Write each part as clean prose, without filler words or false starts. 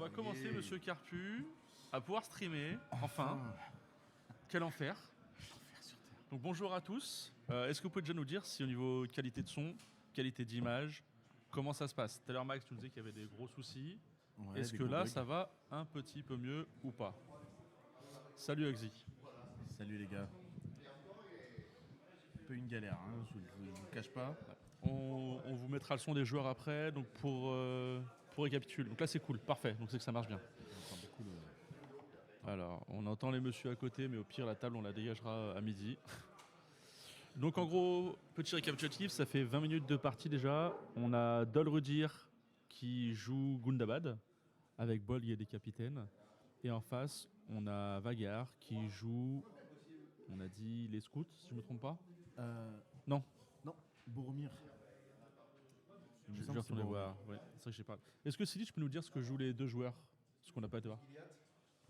va commencer, monsieur Carpu, à pouvoir streamer. Enfin, quel enfer. Donc bonjour à tous. Est-ce que vous pouvez déjà nous dire si au niveau qualité de son, qualité d'image, comment ça se passe? Tout à l'heure, Max, tu nous disais qu'il y avait des gros soucis. Ouais, Est-ce des que gros là, bugs. ça va un petit peu mieux ou pas? Salut Axi. Salut les gars. Un peu une galère, hein, je vous cache pas. On vous mettra le son des joueurs après. Donc pour récapituler. Donc là, c'est cool, parfait. Donc c'est que ça marche bien. J'entends beaucoup le... Alors, on entend les messieurs à côté, mais au pire, la table, on la dégagera à midi. Donc, en gros, petit récapitulatif, ça fait 20 minutes de partie déjà. On a Dolrudir qui joue Gundabad, avec Bolg et des capitaines. Et en face, on a Vagar qui joue, on a dit les scouts, si je ne me trompe pas. Non, Non, Boromir. Il me je semble vais que c'est retourner Boromir. voir. Ouais, c'est vrai que j'ai pas. Est-ce que Sidi, tu peux nous dire ce que jouent les deux joueurs? Ce qu'on n'a pas été voir.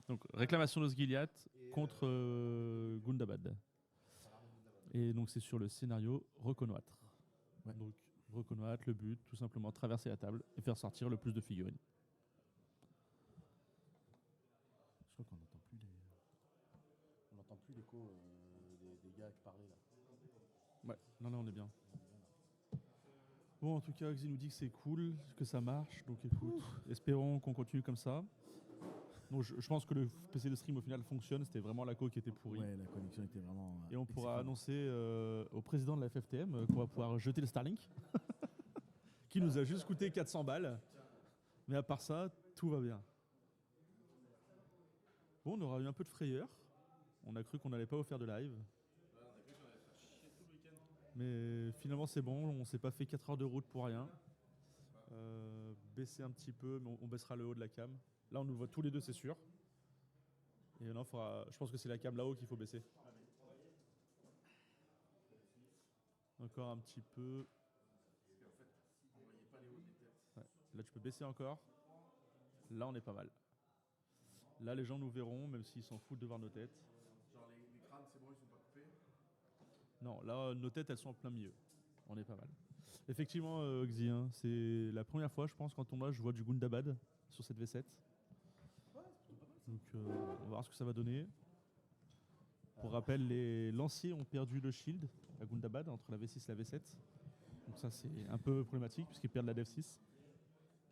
Donc, réclamation de Giliath contre Gundabad. Et donc c'est sur le scénario reconnaître. Ouais. Donc reconnaître, le but, tout simplement traverser la table et faire sortir le plus de figurines. Je crois qu'on n'entend plus les... On n'entend plus l'écho des gars qui parlaient là. Ouais, non, là on est bien. Bon, en tout cas, Oxy nous dit que c'est cool, que ça marche, donc écoute, espérons qu'on continue comme ça. Donc je pense que le PC de stream au final fonctionne, c'était vraiment la co qui était pourrie. Ouais, la connexion était vraiment... Et on pourra exécrable. annoncer au président de la FFTM qu'on va pouvoir jeter le Starlink, qui nous a juste coûté 400 balles. Mais à part ça, tout va bien. Bon, on aura eu un peu de frayeur. On a cru qu'on n'allait pas vous faire de live. Mais finalement, c'est bon. On s'est pas fait 4 heures de route pour rien. Baisser un petit peu, mais on baissera le haut de la cam. Là, on nous voit tous les deux, c'est sûr. Et là, je pense que c'est la cam là-haut qu'il faut baisser. Encore un petit peu. Ouais. Là, tu peux baisser encore. Là, on est pas mal. Là, les gens nous verront, même s'ils s'en foutent de voir nos têtes. Genre les crânes, c'est bon, ils sont pas coupés. Non, là, nos têtes, elles sont en plein milieu. On est pas mal. Effectivement, Xi, hein, c'est la première fois, je pense, quand on je vois du Gundabad sur cette V7. Donc, on va voir ce que ça va donner. Pour rappel, les lanciers ont perdu le shield à Gundabad entre la V6 et la V7. Donc ça, c'est un peu problématique puisqu'ils perdent la Dev 6.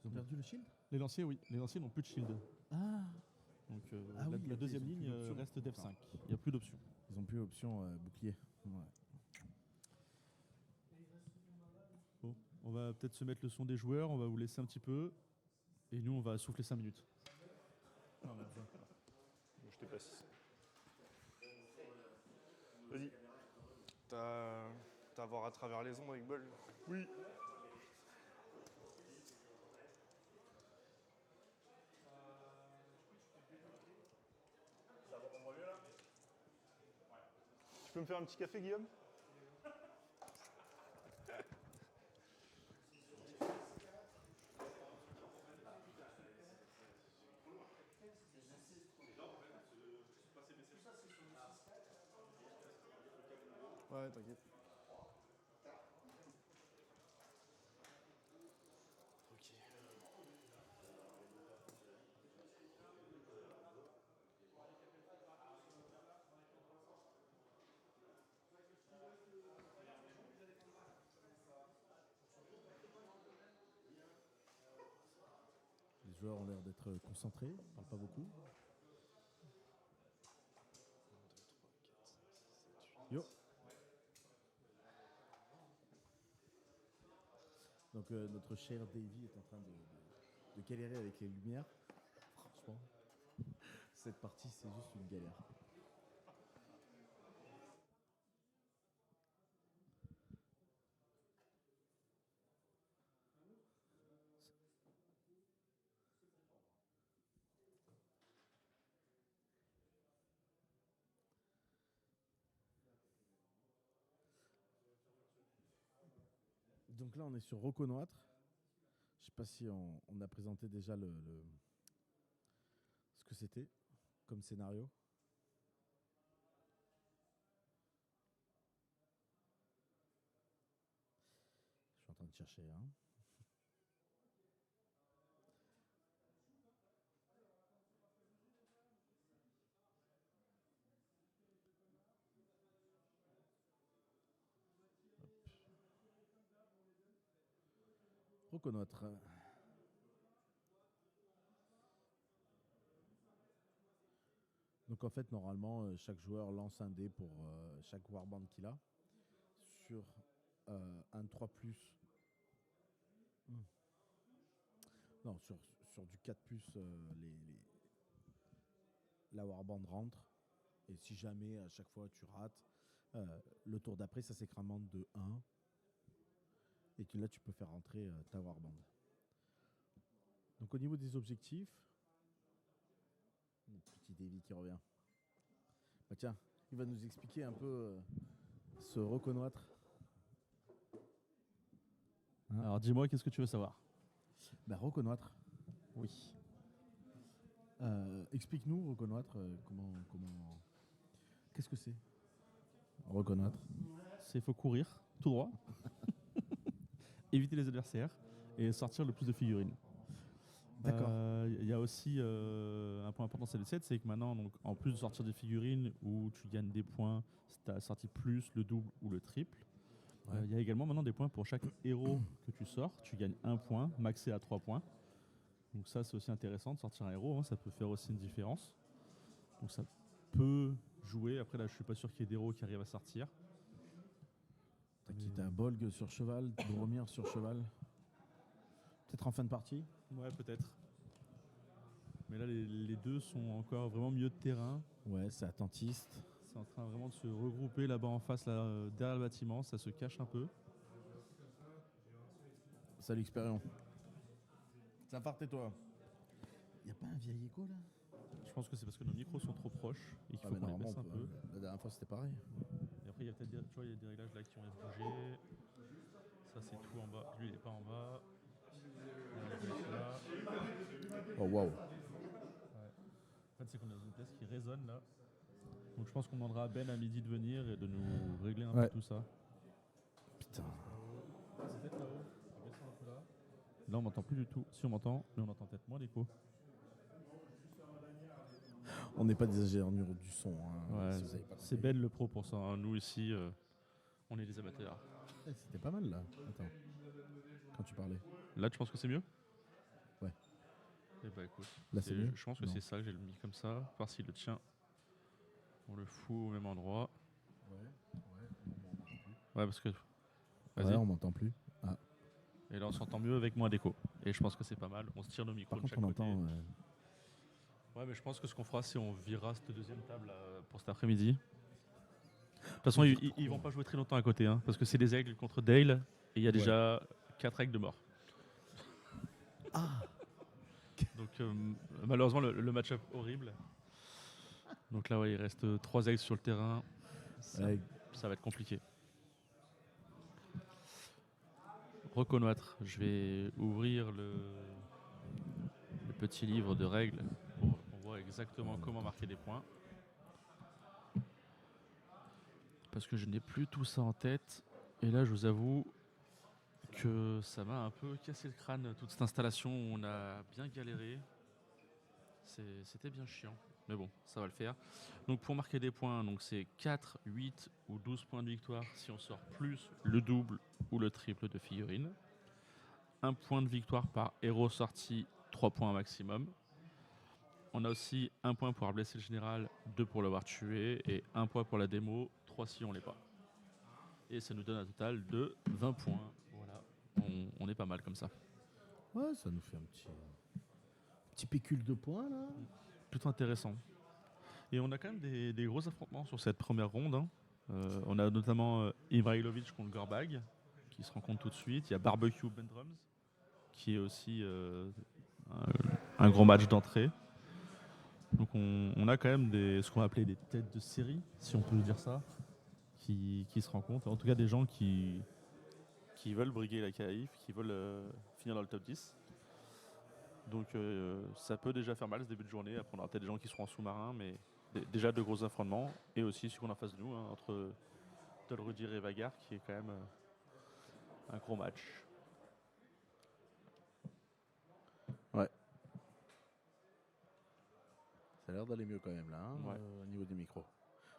Ils ont perdu le shield? Les lanciers, oui. Les lanciers n'ont plus de shield. Ah. Donc Ah oui, la ok, deuxième ils ont plus ligne d'options. reste Dev 5. Il n'y a plus d'options. Ils ont plus option bouclier. Ouais. Bon, on va peut-être se mettre le son des joueurs, on va vous laisser un petit peu. Et nous, on va souffler 5 minutes. Bon, je t'ai passé. Vas-y. T'as à voir à travers les ondes avec Bol. Oui. Ça va, on voit mieux là? Ouais. Tu peux me faire un petit café, Guillaume? Ouais, t'inquiète. Ok. Les joueurs ont l'air d'être concentrés, ils parlent pas beaucoup. 1, 2, 3, 4, 5, 6, 7, 8. Yo. Donc notre cher Davy est en train de galérer avec les lumières. Franchement, cette partie c'est juste une galère. Donc là on est sur Reconnaître. Je sais pas si on a présenté déjà ce que c'était comme scénario. Je suis en train de chercher. Hein. Reconnaître. Donc en fait, normalement, chaque joueur lance un dé pour chaque warband qu'il a. Sur un 3+. Hmm. Non, sur du 4+, la warband rentre. Et si jamais, à chaque fois, tu rates, le tour d'après, ça s'écramante de 1. Et là, tu peux faire rentrer ta warband. Donc au niveau des objectifs, petit Davy qui revient. Bah tiens, il va nous expliquer un peu ce reconnaître. Hein? Alors dis-moi, qu'est-ce que tu veux savoir? Bah reconnaître. Oui. Explique-nous reconnaître comment. Qu'est-ce que c'est? Reconnaître. Il faut courir tout droit, éviter les adversaires et sortir le plus de figurines. D'accord. Il y a aussi un point important de cette set, c'est que maintenant, donc, en plus de sortir des figurines où tu gagnes des points si tu as sorti plus, le double ou le triple, Ouais. il y a également maintenant des points pour chaque héros que tu sors. Tu gagnes 1 point, maxé à 3 points. Donc ça, c'est aussi intéressant de sortir un héros, hein, ça peut faire aussi une différence. Donc ça peut jouer. Après, là, je suis pas sûr qu'il y ait d'héros qui arrivent à sortir. T'as quitté un Bolg sur cheval, Boromir sur cheval. Peut-être en fin de partie. Ouais, peut-être. Mais là, les deux sont encore vraiment milieu de terrain. Ouais, c'est attentiste. C'est en train vraiment de se regrouper là-bas en face, là, derrière le bâtiment. Ça se cache un peu. Salut Expérion. Ça part tais-toi. Y a pas un vieil écho là? Je pense que c'est parce que nos micros sont trop proches et qu'il faut qu'on les baisse un peu. La dernière fois c'était pareil. Et après, il y a peut-être des, tu vois, il y a des réglages là qui ont bougé. Ça, c'est tout en bas. Lui, il est pas en bas. Là. Oh waouh. En fait, c'est qu'on est dans une pièce qui résonne là. Donc, je pense qu'on demandera à Ben à midi de venir et de nous régler un peu tout ça. Putain. C'est peut-être là-haut. On va baisser un peu là. Là, on m'entend plus du tout. Si on m'entend, mais on entend peut-être moins d'écho. On n'est pas des ingénieurs du son. Hein, Ouais, si vous avez pas c'est compris. Ben le pro pour ça. Hein. Nous ici, on est des amateurs. C'était pas mal là. Attends. Quand tu parlais. Là, tu penses que c'est mieux? Ouais. Eh bah écoute, Là c'est mieux. je pense que Non. c'est ça que j'ai mis comme ça. Voir s'il le tient. On le fout au même endroit. Ouais. Ouais, parce que. Vas-y. Ouais, on m'entend plus. Ah. Et là, on s'entend mieux avec moins d'écho. Et je pense que c'est pas mal. On se tire nos micros Par de contre, chaque on côté. entend. Ouais, mais je pense que ce qu'on fera, c'est on virera cette deuxième table pour cet après-midi. De toute façon, ils vont pas jouer très longtemps à côté, hein, parce que c'est des aigles contre Dale, et il y a déjà 4 aigles de mort. Ah. Donc malheureusement, le match-up horrible. Donc là, ouais, il reste 3 aigles sur le terrain. Ça va être compliqué. Reconnaître. Je vais ouvrir le petit livre de règles pour qu'on voit exactement comment marquer des points. Parce que je n'ai plus tout ça en tête. Et là, je vous avoue que ça m'a un peu cassé le crâne, toute cette installation où on a bien galéré. C'était bien chiant. Mais bon, ça va le faire. Donc pour marquer des points, donc c'est 4, 8 ou 12 points de victoire si on sort plus le double ou le triple de figurines. 1 point de victoire par héros sorti, 3 points maximum. On a aussi 1 point pour avoir blessé le général, 2 pour l'avoir tué et 1 point pour la démo, 3 si on l'est pas. Et ça nous donne un total de 20 points. Voilà, on est pas mal comme ça. Ouais, ça nous fait un petit pécule de points là. Plutôt intéressant. Et on a quand même des gros affrontements sur cette première ronde. Hein. On a notamment Ibrahimovic contre Gorbag, qui se rencontre tout de suite. Il y a Barbecue Bendrums, qui est aussi un gros match d'entrée. Donc on a quand même ce qu'on va appeler des têtes de série, si on peut dire ça, qui se rencontrent. En tout cas des gens qui veulent briguer la qualif, qui veulent finir dans le top 10. Donc ça peut déjà faire mal ce début de journée. Après on aura peut-être des gens qui seront en sous-marin, mais déjà de gros affrontements. Et aussi ce qu'on a en face de nous, hein, entre Tolrudir et Vagar, qui est quand même un gros match. Ouais. Ça a l'air d'aller mieux quand même là, hein, Ouais. au niveau des micros.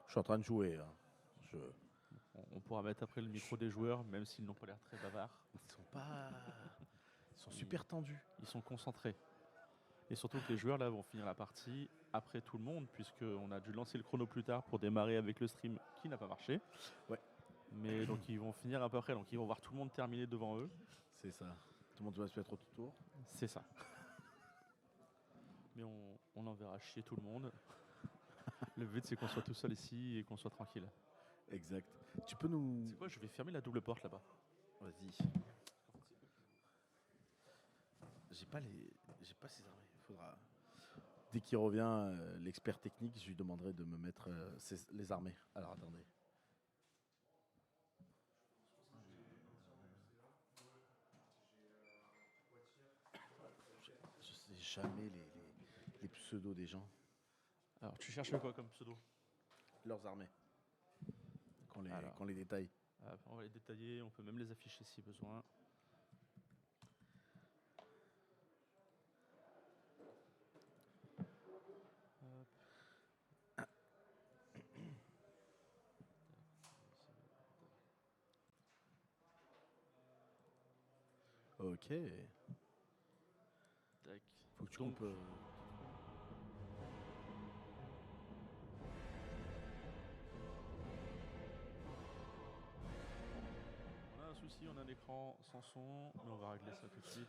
Je suis en train de jouer. Hein. On pourra mettre après le micro des joueurs, même s'ils n'ont pas l'air très bavards. Ils sont pas. sont super tendus. Ils sont concentrés. Et surtout que les joueurs là vont finir la partie après tout le monde, puisqu'on a dû lancer le chrono plus tard pour démarrer avec le stream qui n'a pas marché. Ouais. Mais donc ils vont finir à peu près, donc ils vont voir tout le monde terminer devant eux. C'est ça. Tout le monde va se mettre au tour. C'est ça. Mais on enverra chier tout le monde. Le but c'est qu'on soit tout seul ici et qu'on soit tranquille. Exact. Tu peux nous... C'est quoi, je vais fermer la double porte là-bas. Vas-y. J'ai pas ces armées. Faudra... Dès qu'il revient, l'expert technique, je lui demanderai de me mettre les armées. Alors attendez. Je sais jamais les pseudos des gens. Alors tu cherches quoi comme pseudo? Leurs armées. Alors. Qu'on les détaille. On va les détailler, on peut même les afficher si besoin. Ok. Tac. Faut que tu Donc, coupes. on a un souci, on a un écran sans son, mais on va régler ça tout de suite.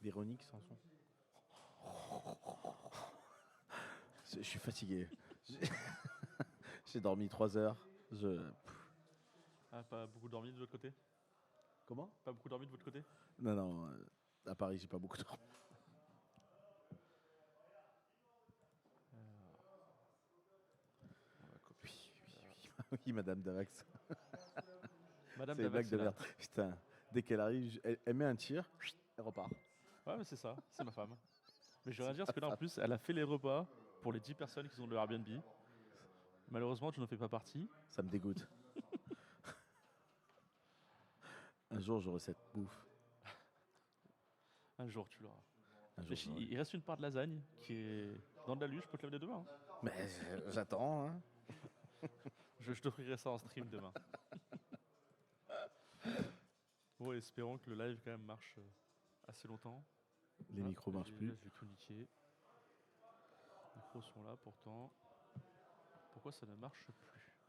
Véronique Sanson. Je suis fatigué. J'ai dormi 3 heures. Ah, pas beaucoup dormi de votre côté? Comment? Pas beaucoup dormi de votre côté? Non, à Paris, j'ai pas beaucoup dormi. On va copier. Oui, Madame Davax. Madame C'est une blague Davax, de là. merde. Putain, dès qu'elle arrive, elle met un tir, elle repart. Ouais, mais c'est ça, c'est ma femme. Mais je vais rien dire parce que là, en plus, elle a fait les repas pour les 10 personnes qui ont le Airbnb. Malheureusement, tu n'en fais pas partie. Ça me dégoûte. Un jour, j'aurai cette bouffe. Un jour, tu l'auras. Un jour, Mais j'aurai. il reste une part de lasagne qui est dans de l'alu, je peux te l'amener demain. Hein. Mais j'attends. Hein. Je t'offrirai ça en stream demain. Bon, espérons que le live quand même marche assez longtemps. Les micros marchent plus. Je vais tout niquer. Les micros sont là pourtant. Pourquoi ça ne marche plus?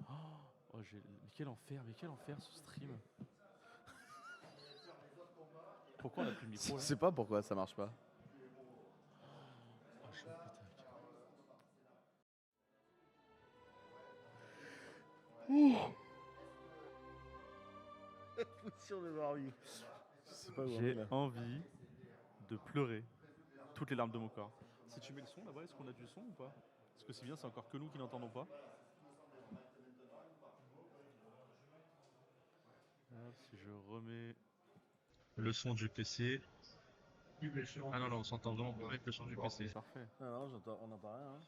Oh, mais quel enfer ce stream. Pourquoi on a plus de micro Je là? sais pas pourquoi ça marche pas. Oh, je suis pété Sur le Barbie. Je sais pas où on est, J'ai là. envie de pleurer toutes les larmes de mon corps. Si tu mets le son là-bas, est-ce qu'on a du son ou pas? Parce que c'est bien, c'est encore que nous qui n'entendons pas. Hop, si je remets le son du PC. Ah non, on s'entend vraiment pas avec le son du PC. Parfait. Non, on n'entend rien. Hein.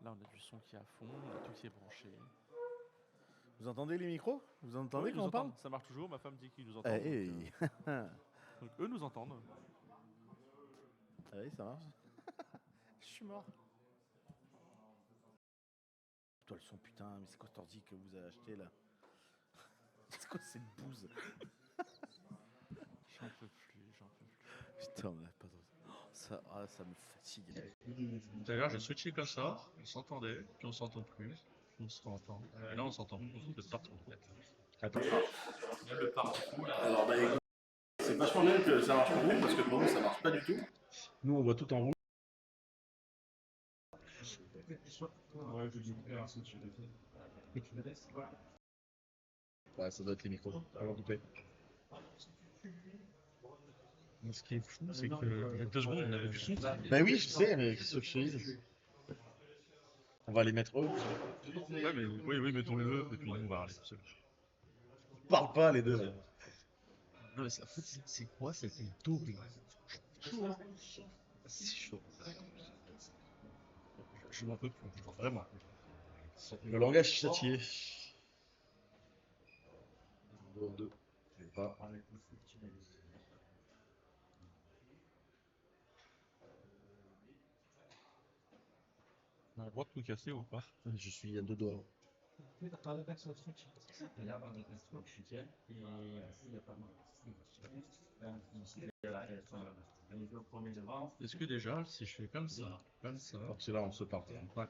Là, on a du son qui est à fond, on a tout qui est branché. Vous entendez les micros? Vous entendez Oui, ils quand nous on parle? entendent. Ça marche toujours, ma femme dit qu'ils nous entendent. Hey. Donc, eux nous entendent. Ah oui, ça marche. Je suis mort. Toi le son, putain, mais c'est quoi cet ordi que vous avez acheté là? C'est quoi cette bouse? J'en peux plus, j'en peux plus. Putain, on a pas trop... ça me fatigue. D'ailleurs, j'ai switché comme ça, on s'entendait, puis on s'entend plus, on se entend. Et là, on s'entend plus de partout. Attends. Le partout, là. Alors, bah, écoute, c'est vachement bien que ça marche pour vous, parce que pour nous, ça marche pas du tout. Nous, on voit tout en rouge. Ouais, ça doit être les micros. Ce qui est fou, c'est que il y a 2 secondes, on avait du son. Ben oui, je sais, mais qu'est-ce que je te dis? On va les mettre eux. Ouais, mais oui, mettons-les deux, et puis nous, on va aller tout seul. Parle pas les deux là. Non, mais en fait, c'est quoi cette double? Chaud, hein. C'est chaud. Je m'en peux plus, vraiment. Le langage châtié. 2-2. Je sais pas. On a le droit de tout casser ou pas? Je suis à 2 doigts. Est-ce que déjà, si je fais comme ça, Parce que là, on se parle. ouais.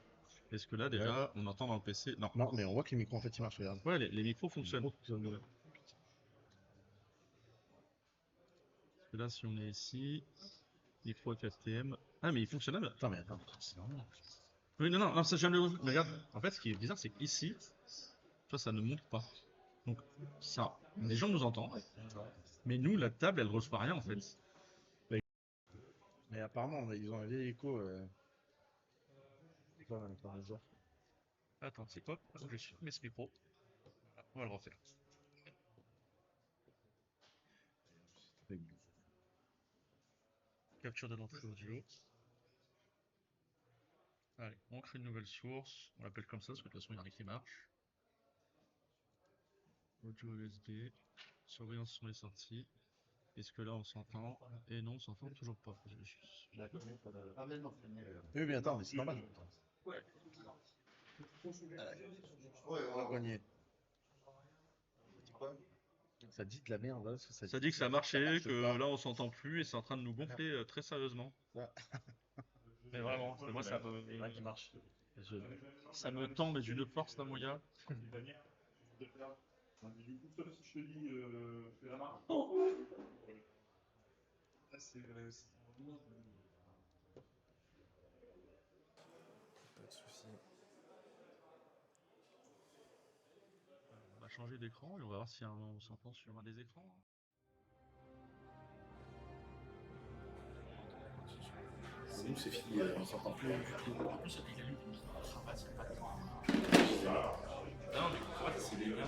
Est-ce que là, déjà, on entend dans le PC? Non. Non, mais on voit que les micros en fait ils marchent, regarde. Ouais, les micros fonctionnent. Les micros fonctionnent. Parce que là, si on est ici, micro 4TM. Ah, mais il fonctionne là. Attends, mais attends. C'est normal. Oui, non, ça, j'aime le. Mais regarde, en fait, ce qui est bizarre, c'est qu'ici, tu vois, ça ne monte pas. Donc, ça, les gens nous entendent, mais nous, la table, elle reçoit rien, en fait. Mais apparemment, ils ont un vieil écho. C'est quoi, maintenant, les gens. Attends, c'est quoi? Je supprimer ce micro. Voilà, on va le refaire. Capture de l'entrée audio. Allez, on crée une nouvelle source. On l'appelle comme ça, parce que de toute façon, il n'y a rien qui marche. Audio USB. Surveillance sur les sorties. Est-ce que là, on s'entend? Et non, on s'entend toujours pas. Oui, mais attends, mais c'est normal. On va gagner. Ça dit de la merde, hein, parce que Ça dit que ça a marché, marche que pas. là, on s'entend plus, et c'est en train de nous gonfler très sérieusement. Ça. Mais vraiment, moi, ça me. Rien qui marche. Ça me tend, mais d'une force, là, mon gars. Pas de soucis. On va changer d'écran et on va voir si on s'entend sur un des écrans. Nous, c'est fini, on s'entend plus du tout. Non, mais c'est des liens.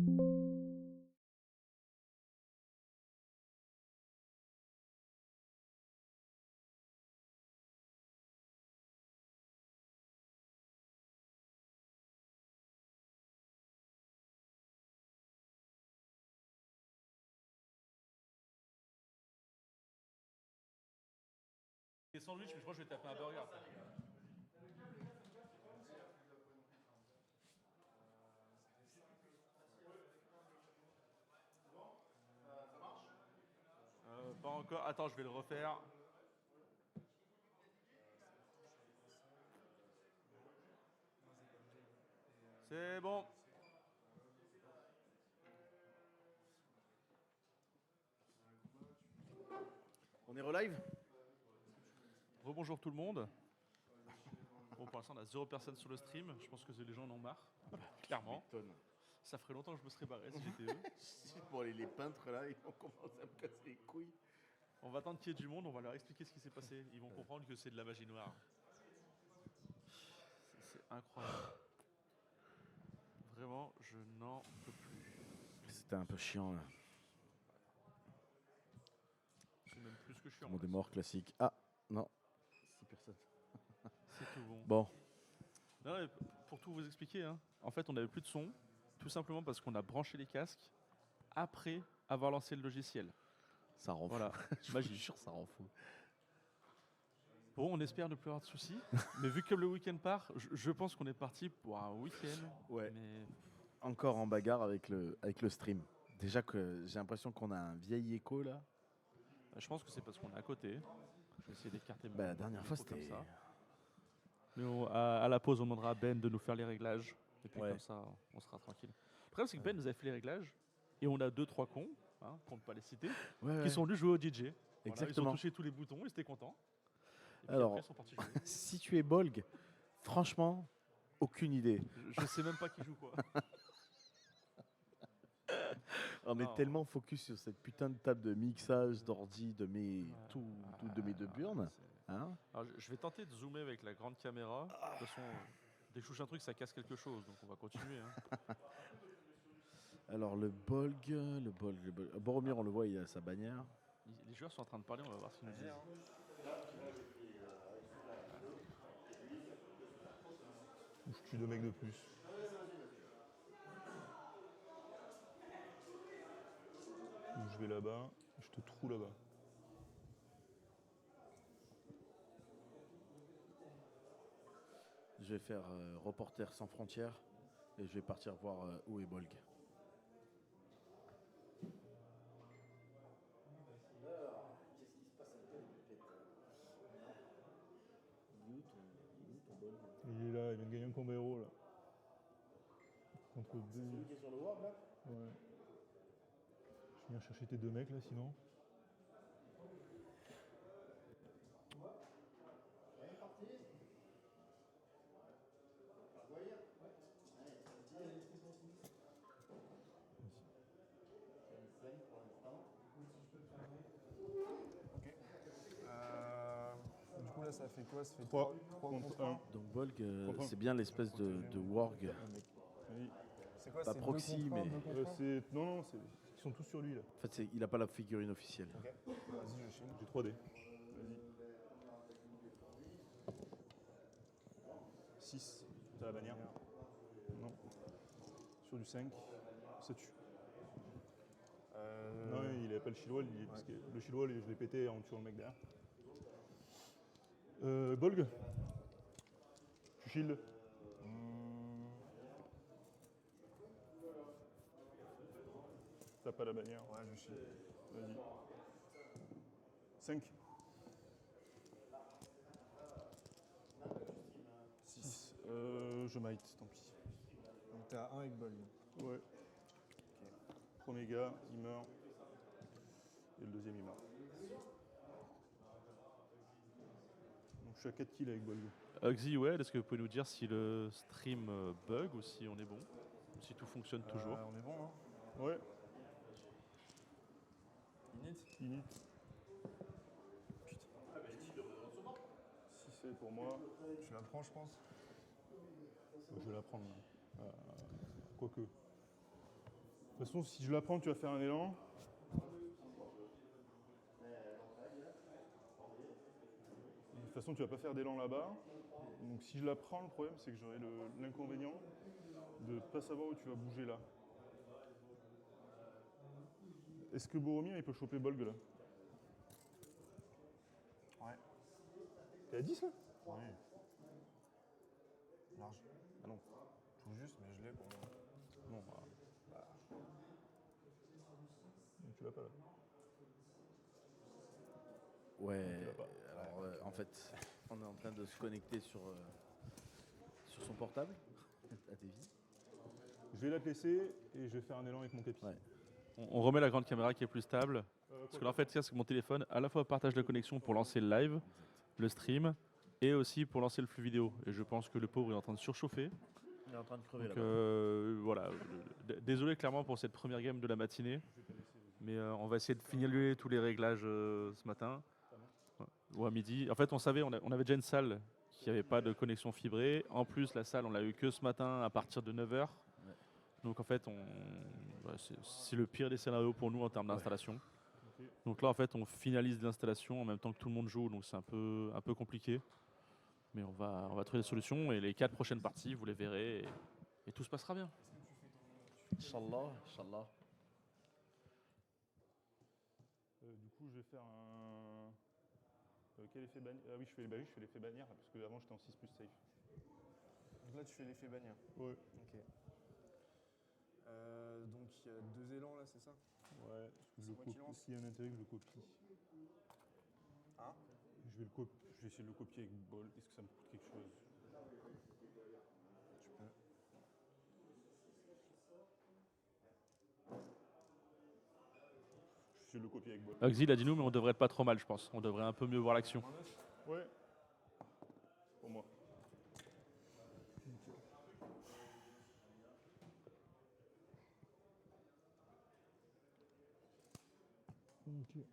Des sandwichs, mais je crois que je vais taper un burger. Pas encore. Attends, je vais le refaire. C'est bon. On est relive? Rebonjour tout le monde. Bon, pour l'instant, on a 0 personne sur le stream. Je pense que les gens en ont marre. Clairement. Ça ferait longtemps que je me serais barré si j'étais eux. Bon, les peintres là, ils vont commencer à me casser les couilles. On va attendre qu'il y ait du monde, on va leur expliquer ce qui s'est passé. Ils vont comprendre que c'est de la magie noire. C'est incroyable. Vraiment, je n'en peux plus. C'était un peu chiant là. C'est même plus que chiant. Mon des morts classique. Ah, non. 6 personnes. C'est tout bon. Bon. Non, mais pour tout vous expliquer, hein, en fait, on n'avait plus de son, tout simplement parce qu'on a branché les casques après avoir lancé le logiciel. Ça rend Voilà, fou. Je magie. suis sûr, ça rend fou. Bon, on espère ne plus avoir de soucis, mais vu que le week-end part, je pense qu'on est parti pour un week-end. Ouais. Mais Encore en bagarre avec le stream. Déjà que j'ai l'impression qu'on a un vieil écho là. je pense que c'est parce qu'on est à côté. Je vais essayer d'écarter mon La dernière fois, micro comme c'était. ça. Mais à la pause, on demandera à Ben de nous faire les réglages. Et puis Ouais. comme ça, on sera tranquille. Le problème, c'est que Ben nous a fait les réglages. Et on a 2-3 cons, hein, pour ne pas les citer, Ouais, qui sont venus jouer au DJ. Voilà, ils exactement. ont touché tous les boutons, ils étaient contents. Et puis Alors, après, ils sont partis jouer. si tu es Bolg, franchement, aucune idée. Je sais même pas qui joue quoi. On est Non. tellement focus sur cette putain de table de mixage, d'ordi, de mes de mes deux burnes. Hein. Alors, je vais tenter de zoomer avec la grande caméra. De toute façon, dès que je touche un truc, ça casse quelque chose. Donc on va continuer. Hein. Alors le Bolg. Boromir, on le voit, il a sa bannière. Les joueurs sont en train de parler, on va voir ce qu'ils nous disent. Ou je tue 2 mecs de plus. Ou je vais là-bas, je te trous là-bas. Je vais faire Reporter sans frontières et je vais partir voir où est Bolg. Il est là, il vient de gagner un combat héros là. Contre deux. C'est celui qui est sur le Word là? Ouais. Je viens chercher tes 2 mecs là sinon. Du coup, là, ça fait quoi? Ça fait 3 3 contre 1. Donc Bolg, Comprends. c'est bien l'espèce de Warg. Oui. C'est quoi? Pas C'est proxy, 2 contre 1, mais- 2 contre 1? Non, ils sont tous sur lui là. En fait, il n'a pas la figurine officielle. Ok. Vas-y, je chine. J'ai 3D. Vas-y. 6. T'as la bannière? Non. Sur du 5, ça tue. Non, il avait pas le shield wall, parce que le shield wall, je l'ai pété en tuant le mec derrière. Bolg, tu shield. T'as pas la bannière. Ouais, je chine. Vas-y. 5. 6. Je might, tant pis. Donc t'es à 1 avec Bol. Ouais. Premier gars, il meurt. Et le deuxième, il meurt. Donc je suis à 4 kills avec Bolg. Oxy, ouais, est-ce que vous pouvez nous dire si le stream bug ou si on est bon? Ou si tout fonctionne toujours? On est bon, hein? Ouais, Init? init. Si c'est pour moi, Tu la prends, je pense. je vais la prendre. Quoique. toute façon, si je la prends, tu vas faire un élan. Et de toute façon, tu vas pas faire d'élan là-bas. Donc si je la prends, le problème, c'est que j'aurai l'inconvénient de ne pas savoir où tu vas bouger là. Est-ce que Boromir, il peut choper Bolg là? Ouais. T'es à 10 là? Oui. Large. Ah non. Tout juste, mais je l'ai pour moi. Non, bah. Donc tu l'as pas là. Ouais, tu l'as pas. alors en fait, on est en train de se connecter sur son portable, à Davy. Je vais la placer et je vais faire un élan avec mon capi. Ouais. On remet la grande caméra qui est plus stable. Parce que là, en fait, c'est que mon téléphone à la fois partage la connexion pour lancer le live, le stream, et aussi pour lancer le flux vidéo. Et je pense que le pauvre est en train de surchauffer. Il est en train de crever Donc là-bas. voilà, désolé clairement pour cette première game de la matinée, mais on va essayer de finaliser tous les réglages ce matin, ou à midi. En fait, on savait, on avait déjà une salle qui n'avait pas de connexion fibrée. En plus, la salle, on l'a eu que ce matin à partir de 9h. Ouais. Donc en fait, c'est le pire des scénarios pour nous en termes d'installation. Ok. Donc là, en fait, on finalise l'installation en même temps que tout le monde joue, donc c'est un peu compliqué. Mais on va trouver des solutions et les 4 prochaines parties, vous les verrez et tout se passera bien. Inch'Allah, Inch'Allah. Du coup, je vais faire un. Quel effet bannière? Ah oui, je fais l'effet bannière parce que avant j'étais en 6 plus safe. Donc là, tu fais l'effet bagnard. Ouais. Ok. Donc il y a 2 élans là, c'est ça? Ouais. C'est moi qui lance. S'il y a un intérêt que je le copie. Hein? Je vais essayer de le copier avec Bol. Est-ce que ça me coûte quelque chose? Tu peux. Je vais essayer de le copier avec Bol. Oxy, il a dit nous, mais on devrait être pas trop mal, je pense. On devrait un peu mieux voir l'action. Ouais. Pour moi. Ok.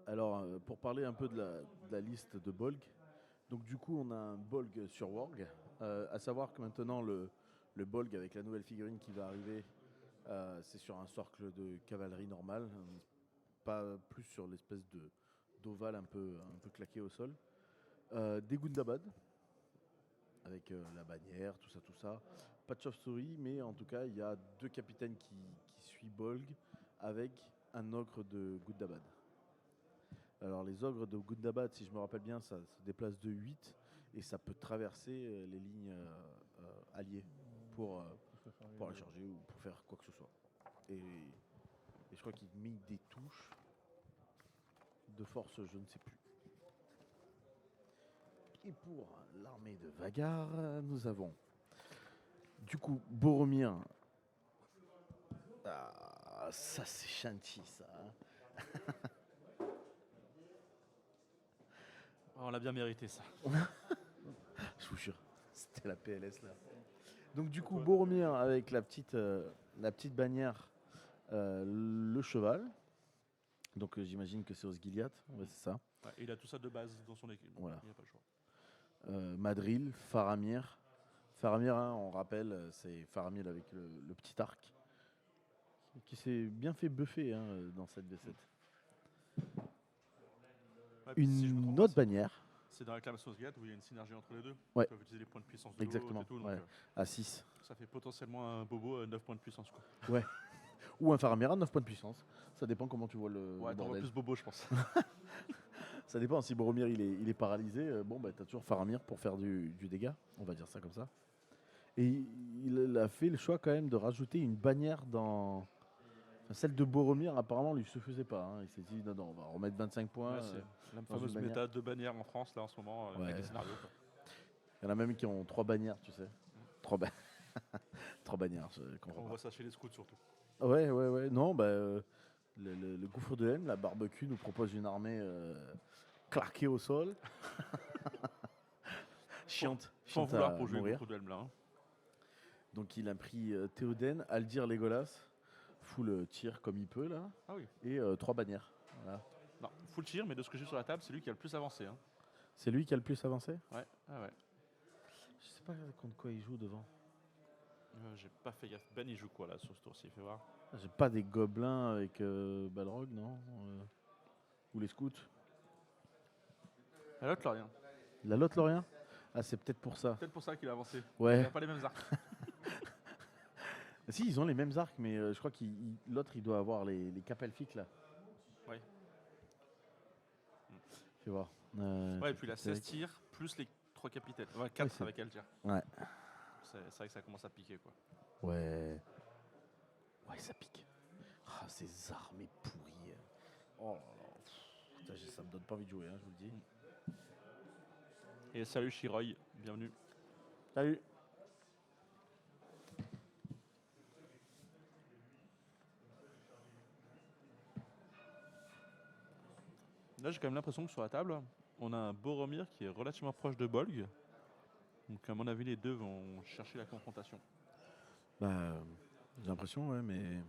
Alors, pour parler un peu de la liste de Bolg, donc du coup, on a un Bolg sur Warg. À savoir que maintenant, le Bolg avec la nouvelle figurine qui va arriver, c'est sur un cercle de cavalerie normal, pas plus sur l'espèce d'ovale un peu claqué au sol. Des Gundabad, avec la bannière, tout ça. Pas de chauve-souris, mais en tout cas, il y a 2 capitaines qui suivent Bolg avec un ogre de Gundabad. Alors les ogres de Gundabad, si je me rappelle bien, ça se déplace de 8 et ça peut traverser les lignes alliées pour la charger ou pour faire quoi que ce soit. Et je crois qu'il met des touches de force, je ne sais plus. Et pour l'armée de Vagar, nous avons du coup Boromir. Ah, ça c'est Shanti, ça. Hein. On l'a bien mérité ça. Je vous jure, c'était la PLS là. Donc du coup, Boromir avec la petite bannière, le cheval. Donc j'imagine que c'est Osgiliath, ouais, c'est ça. Ouais, il a tout ça de base dans son équipe. Voilà. Il n'y a pas le choix. Madril, Faramir. Faramir, hein, on rappelle, c'est Faramir avec le petit arc. Qui s'est bien fait buffer hein, dans cette V7. Ouais, puis si je me Une trompe pas, autre bannière, c'est dans la classe Osgiliath où il y a une synergie entre les deux. Ouais. Ils peuvent utiliser les points de puissance de exactement, l'autre et tout. ouais, Donc, à 6. ça fait potentiellement un bobo à 9 points de puissance. Quoi. Ou un Faramir à 9 points de puissance. Ça dépend comment tu vois le Ouais, t'en vois bordel. plus bobo, je pense. Ça dépend, si Boromir il est paralysé, bon bah t'as toujours Faramir pour faire du dégât, on va dire ça comme ça. Et il a fait le choix quand même de rajouter une bannière dans... Enfin, celle de Boromir apparemment lui suffisait pas, hein. Il s'est dit non, on va remettre 25 points. Ouais, c'est la dans fameuse une bannière. méta de bannières en France, là, en ce moment, Ouais. avec les scénarios. Quoi. Il y en a même qui ont 3 bannières, tu sais. 3 bannières, je comprends On pas. voit ça chez les scouts surtout. Ouais. Non, bah, le gouffre de haine, la barbecue nous propose une armée claquée au sol. Chiante. Sans chiante vouloir à pour jouer mourir. beaucoup de là. Hein. Donc il a pris Théoden, Aldir, Legolas, full tir comme il peut là. Ah oui. Et 3 bannières. Voilà. Non, full tir, mais de ce que j'ai sur la table, c'est lui qui a le plus avancé. Hein. C'est lui qui a le plus avancé. Ouais, ah ouais. Je sais pas contre quoi il joue devant. J'ai pas fait gaffe. Ben, il joue quoi là sur ce tour-ci? Fais voir. J'ai pas des gobelins avec Balrog, non ou les scouts. Ah, l'autre, rien. La Lotte Lorien. Ah, c'est peut-être pour ça. Peut-être pour ça qu'il a avancé. Il Ouais. n'a pas les mêmes arcs. Si, ils ont les mêmes arcs, mais je crois que l'autre, il doit avoir les capelfiques là. Ouais. Fais voir. Ouais, et puis il a 16 avec- tirs, plus les 3 capitaines. Ouais, 4 c'est- avec Alger. Ouais. C'est vrai que ça commence à piquer, quoi. Ouais. Ouais, ça pique. Ah, ces armées pourries. Oh là là. Putain, ça me donne pas envie de jouer, hein, je vous le dis. Et salut Shiroy, bienvenue. Salut. Là, j'ai quand même l'impression que sur la table, on a un Boromir qui est relativement proche de Bolg. Donc, à mon avis, les deux vont chercher la confrontation. Bah, j'ai l'impression, ouais, mais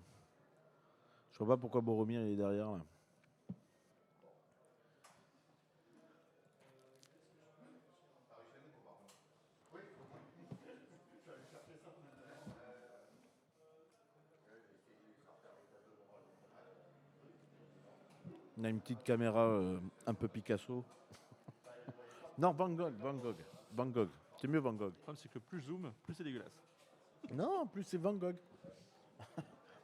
je vois pas pourquoi Boromir est derrière là. On a une petite caméra un peu Picasso. Non, Van Gogh, Van Gogh, Van Gogh. C'est mieux Van Gogh. Le problème, c'est que plus je zoome, plus c'est dégueulasse. Non, en plus c'est Van Gogh.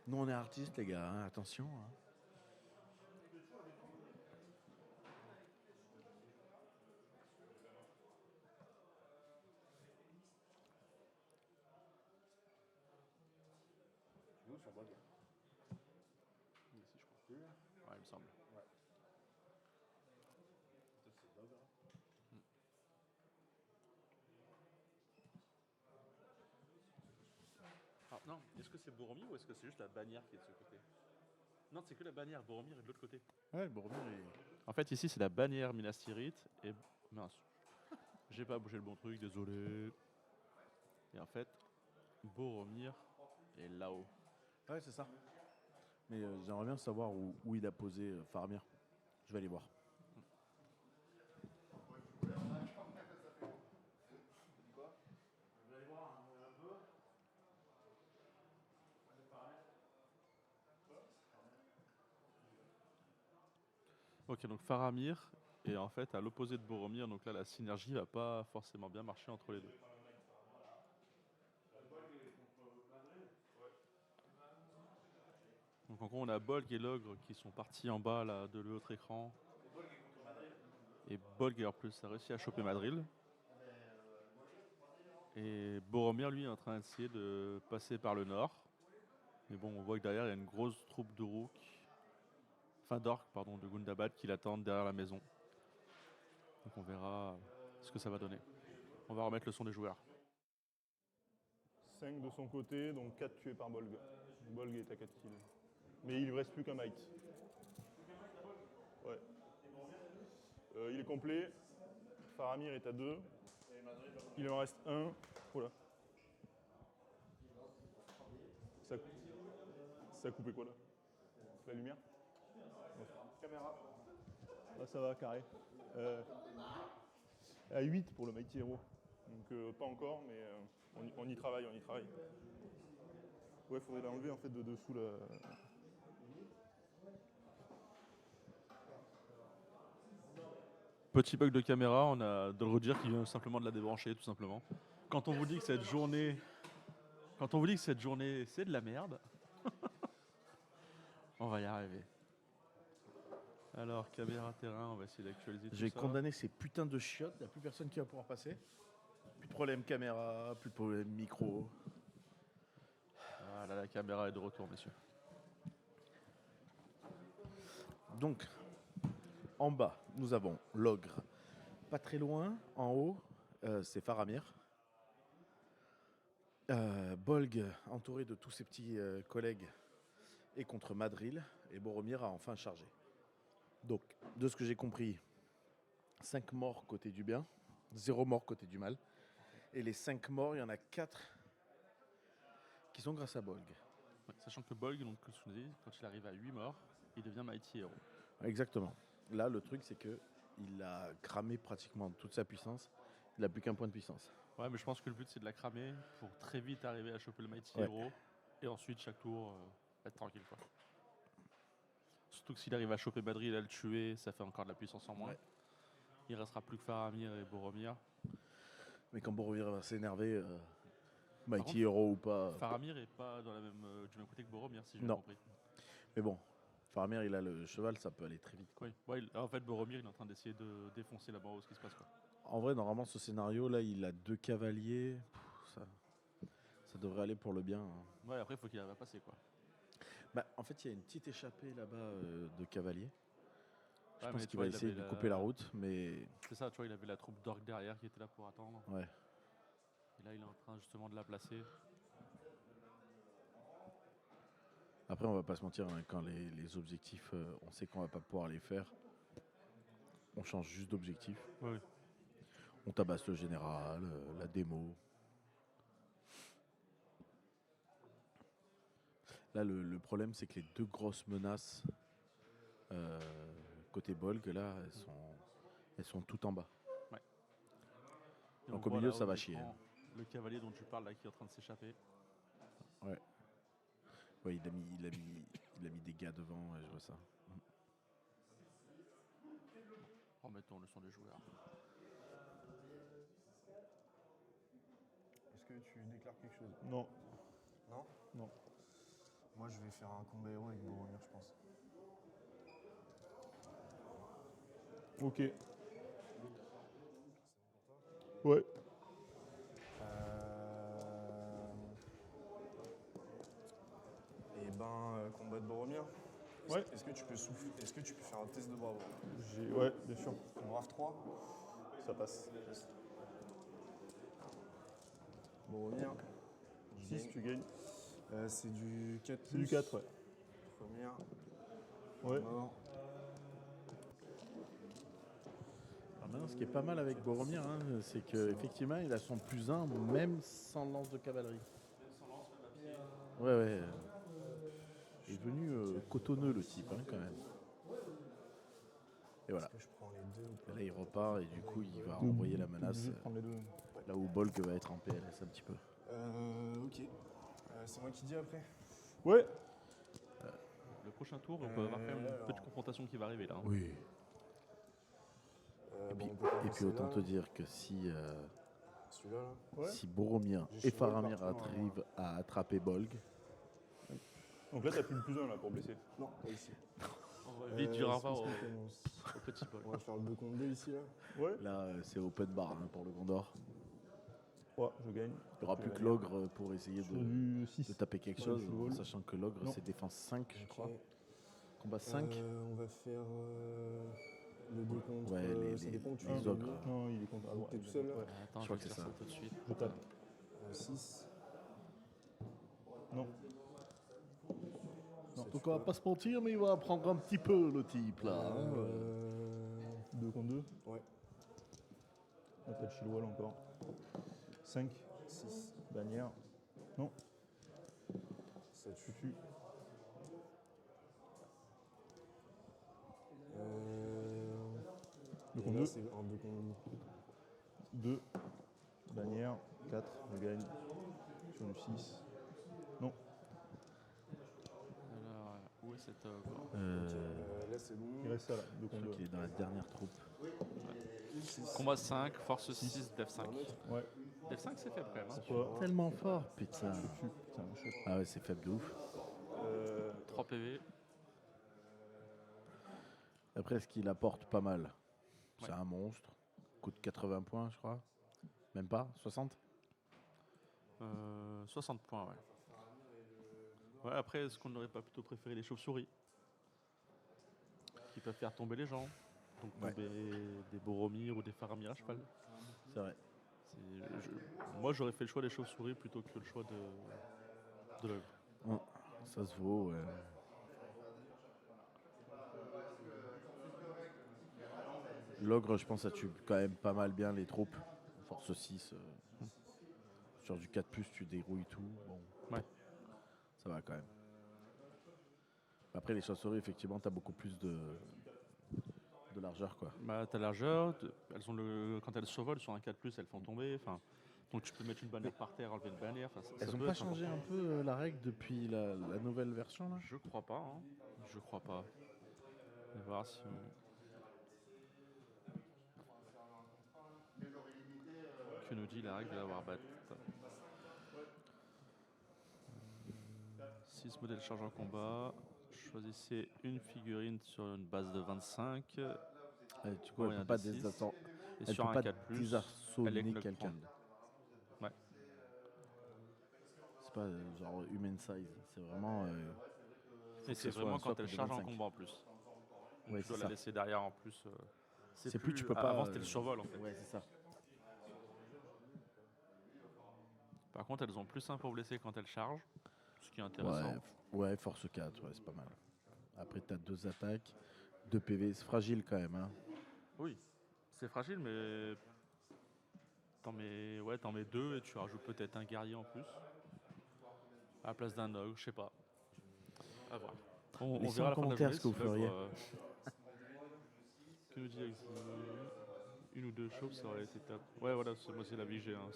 Nous on est artistes les gars, hein, attention. Hein. Ici, je crois. Ouais, il me semble. Ah, non, est-ce que c'est Boromir ou est-ce que c'est juste la bannière qui est de ce côté? Non, c'est que la bannière. Boromir est de l'autre côté. Ouais, Boromir est... En fait, ici, c'est la bannière Minas Tirith et... Mince. J'ai pas bougé le bon truc, désolé. Et en fait, Boromir est là-haut. Ouais, c'est ça. Mais j'aimerais bien savoir où il a posé Faramir. Je vais aller voir. Ok, donc Faramir est en fait à l'opposé de Boromir, donc là la synergie va pas forcément bien marcher entre les deux. Donc en gros on a Bolg et l'ogre qui sont partis en bas là, de l'autre écran. Et Bolg en plus a réussi à choper Madril. Et Boromir lui est en train d'essayer de passer par le nord. Mais bon on voit que derrière il y a une grosse troupe d'orques pardon, de Gundabad qui l'attendent derrière la maison. Donc on verra ce que ça va donner. On va remettre le son des joueurs. 5 de son côté, donc 4 tués par Bolg. Bolg est à 4 kills. Mais il ne reste plus qu'un Might. Ouais. Il est complet. Faramir est à 2. Il en reste un. Voilà. Ça a coupé quoi là? La lumière? Caméra. Ah, ça va, carré. À 8 pour le Mighty Hero. Donc pas encore, mais on y travaille, Ouais, faudrait l'enlever en fait de dessous là. Petit bug de caméra, on a Dolrodir qui vient simplement de la débrancher, tout simplement. Quand on vous dit que cette journée, c'est de la merde, on va y arriver. Alors, caméra terrain, on va essayer d'actualiser tout Je vais ça. condamner ces putains de chiottes. Il n'y a plus personne qui va pouvoir passer. Plus de problème caméra, plus de problème micro. Voilà, la caméra est de retour, messieurs. Donc, en bas, nous avons l'ogre. Pas très loin, en haut, c'est Faramir. Bolg, entouré de tous ses petits collègues, est contre Madril. Et Boromir a enfin chargé. Donc, de ce que j'ai compris, 5 morts côté du bien, 0 mort côté du mal. Et les 5 morts, il y en a 4 qui sont grâce à Bolg. Ouais, sachant que Bolg, donc, comme je vous dis, quand il arrive à 8 morts, il devient Mighty Hero. Exactement. Là, le truc, c'est que il a cramé pratiquement toute sa puissance. Il n'a plus qu'un point de puissance. Ouais, mais je pense que le but c'est de la cramer pour très vite arriver à choper le Mighty Ouais. Hero et ensuite chaque tour être tranquille quoi. Surtout que s'il arrive à choper Badri et à le tuer, ça fait encore de la puissance en moins. Ouais. Il restera plus que Faramir et Boromir. Mais quand Boromir va s'énerver, Mighty contre, Hero ou pas. Faramir est pas dans la même, du même côté que Boromir si j'ai Non. bien compris. Mais bon, Faramir, il a le cheval, ça peut aller très vite. Quoi. Oui. Ouais, en fait Boromir il est en train d'essayer de défoncer là-bas où ce qui se passe quoi. En vrai, normalement, ce scénario-là, il a 2 cavaliers. Ça devrait aller pour le bien. Hein. Ouais, après il faut qu'il arrive à passer quoi. Bah, en fait, il y a une petite échappée là-bas de cavaliers. Je Ouais, pense mais tu qu'il vois, va il essayer avait de lui couper la route, mais C'est ça, tu vois, il avait la troupe d'orques derrière qui était là pour attendre. ouais. Et là il est en train justement de la placer. Après, on va pas se mentir, hein, quand les objectifs, on sait qu'on va pas pouvoir les faire. On change juste d'objectif. Oui. On tabasse le général, la démo. Là, le problème, c'est que les 2 grosses menaces côté Bolg, là, elles sont toutes en bas. Et Donc on au voit milieu, là ça au va écran chier. Le cavalier dont tu parles là qui est en train de s'échapper. Ouais, il a mis des gars devant, ouais, je vois ça. Remettons le son des joueurs. Est-ce que tu déclares quelque chose? Non. Non? Non. Moi, je vais faire un combat héros avec Boromir, je pense. Ok. Ouais. Et ben, combat de Boromir. Ouais. Est-ce que tu peux souffler? Est-ce que tu peux faire un test de bravo? Ouais, bien sûr. Brave 3. Ça passe. Boromir. 6, tu gagnes. C'est du 4. C'est du 4, ouais. Première. Ouais. Mort. Alors maintenant, ce qui est pas mal avec Boromir, hein, c'est qu'effectivement, il a son +1 même sans lance de cavalerie. Ouais. Il est devenu cotonneux le type, hein, quand même. Et voilà. Est-ce que je prends les deux ou Et pas? là, il repart et du coup, il va envoyer la menace Obligé de prendre les deux. là où Bolg va être en PLS un petit peu. Ok. C'est moi qui dis après. Ouais. Le prochain tour, on peut avoir quand même une alors. petite confrontation qui va arriver là. Hein. Oui. Bon, on peut Et commencer puis autant là. te dire que si, Celui-là, là. Ouais. si Boromir J'ai et changé Faramir partout, hein. arrivent à attraper Bolg, Donc là, t'as plus le +1 là pour blesser. Non, pas ici. On va vite dire au revoir Est-ce au, qu'on commence au petit Paul. On va faire le 2 contre 2 ici, là. Ouais. là, c'est open bar hein, pour le Gondor. 3, je gagne. Il n'y aura plus que l'ogre pour essayer Sur de du 6. taper quelque Ouais, chose, je vole. sachant que l'ogre, Non. c'est défense 5, je crois. Ok. Combat 5. On va faire le 2 contre. Ouais, ça les- dépend où tu les veux ogres. gagner. Non, il est contre à droite. T'es tout seul, là? Ouais. Attends, Je je crois vais que dire c'est ça ça. tout de suite. Je tape. 6. Non. Non. Donc on va pas se mentir, mais il va apprendre un petit peu le type là. hein. 2 contre 2. Ouais. On a pas de Chilwell encore. 5. 6. Bannière. Non. Ça Je tue. tue. Deux Et contre là, deux. c'est un 2 contre 2. Bannière. 4. Je gagne. Sur du 6. Non. Alors, où est cet ogre? Là, c'est bon. Il reste ça là. 2 Je contre crois 2. qu'il est dans la dernière troupe. Combat 5, force 6, def 5. Ouais. Def 5 c'est faible quand même. Hein. Pourquoi Tellement fort, putain. Je tue. Putain, mon chef. Ah ouais, c'est faible de ouf. 3 PV. Après, ce qu'il apporte pas mal, c'est Ouais. un monstre. Coûte 80 points, je crois. Même pas 60. 60 points, ouais. Ouais, après, est-ce qu'on n'aurait pas plutôt préféré les chauves-souris qui peuvent faire tomber les gens? Donc Ouais. tomber des Boromir ou des Faramir à cheval. C'est vrai. Moi, j'aurais fait le choix des chauves-souris plutôt que le choix de l'ogre. Ça se vaut. Ouais. L'ogre, je pense, ça tue quand même pas mal bien les troupes. Force 6. Sur du 4+, tu dérouilles tout. Bon. Ouais. Ça va quand même. Après, les chauves-souris, effectivement, tu as beaucoup plus de largeur, quoi. Bah, t'as largeur, elles ont quand elles survolent sur un 4+, elles font tomber. Donc tu peux mettre une bannière par terre, enlever une bannière. Ça Elles n'ont peut pas être changé un peu la règle depuis la nouvelle version, là? Je crois pas. Hein. Je crois pas. On va voir si que nous dit la règle de la Warbat. 6 modèles chargés en combat. Choisissez une figurine sur une base de 25. Du coup, elle Moyen peut pas de 6. désassembler. Et Elle sur peut un pas 4+, elle est désassommer Knock quelqu'un. prendre. Ouais. C'est pas genre human size. C'est vraiment. Et c'est vraiment quand elle charge en combat en plus. Ouais, Tu dois c'est la ça. laisser derrière en plus. C'est plus, tu peux pas. Avant c'était le survol en fait. Ouais, c'est ça. Par contre, elles ont plus 1 pour blesser quand elles chargent. Ce qui est intéressant. Ouais, force 4, ouais, c'est pas mal. Après, t'as 2 attaques, 2 PV. C'est fragile quand même, hein. Oui, c'est fragile, mais t'en mets 2 et tu rajoutes peut-être un guerrier en plus. À la place d'un ogre, je sais pas. À voir. On Laissez verra en à la fin de la commentaire journée ce que vous si l'œuvre, feriez. Que nous dit Alexis une ou 2 chauves, ça aurait été top. Ouais, voilà, moi c'est la vie que j'ai. Hein.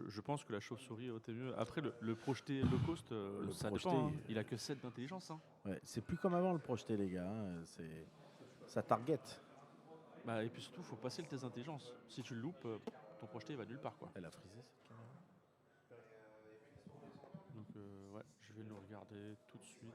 Je pense que la chauve-souris aurait été mieux. Après, le projeté low cost, ça projeté, dépend. Hein. Il a que 7 d'intelligence. Hein. Ouais, c'est plus comme avant le projeté, les gars. Hein. Ça target. Bah, et puis surtout, faut passer le test d'intelligence. Si tu le loupes, ton projeté il va nulle part. Quoi. Elle a frisé cette caméra. Donc, ouais, je vais le regarder tout de suite.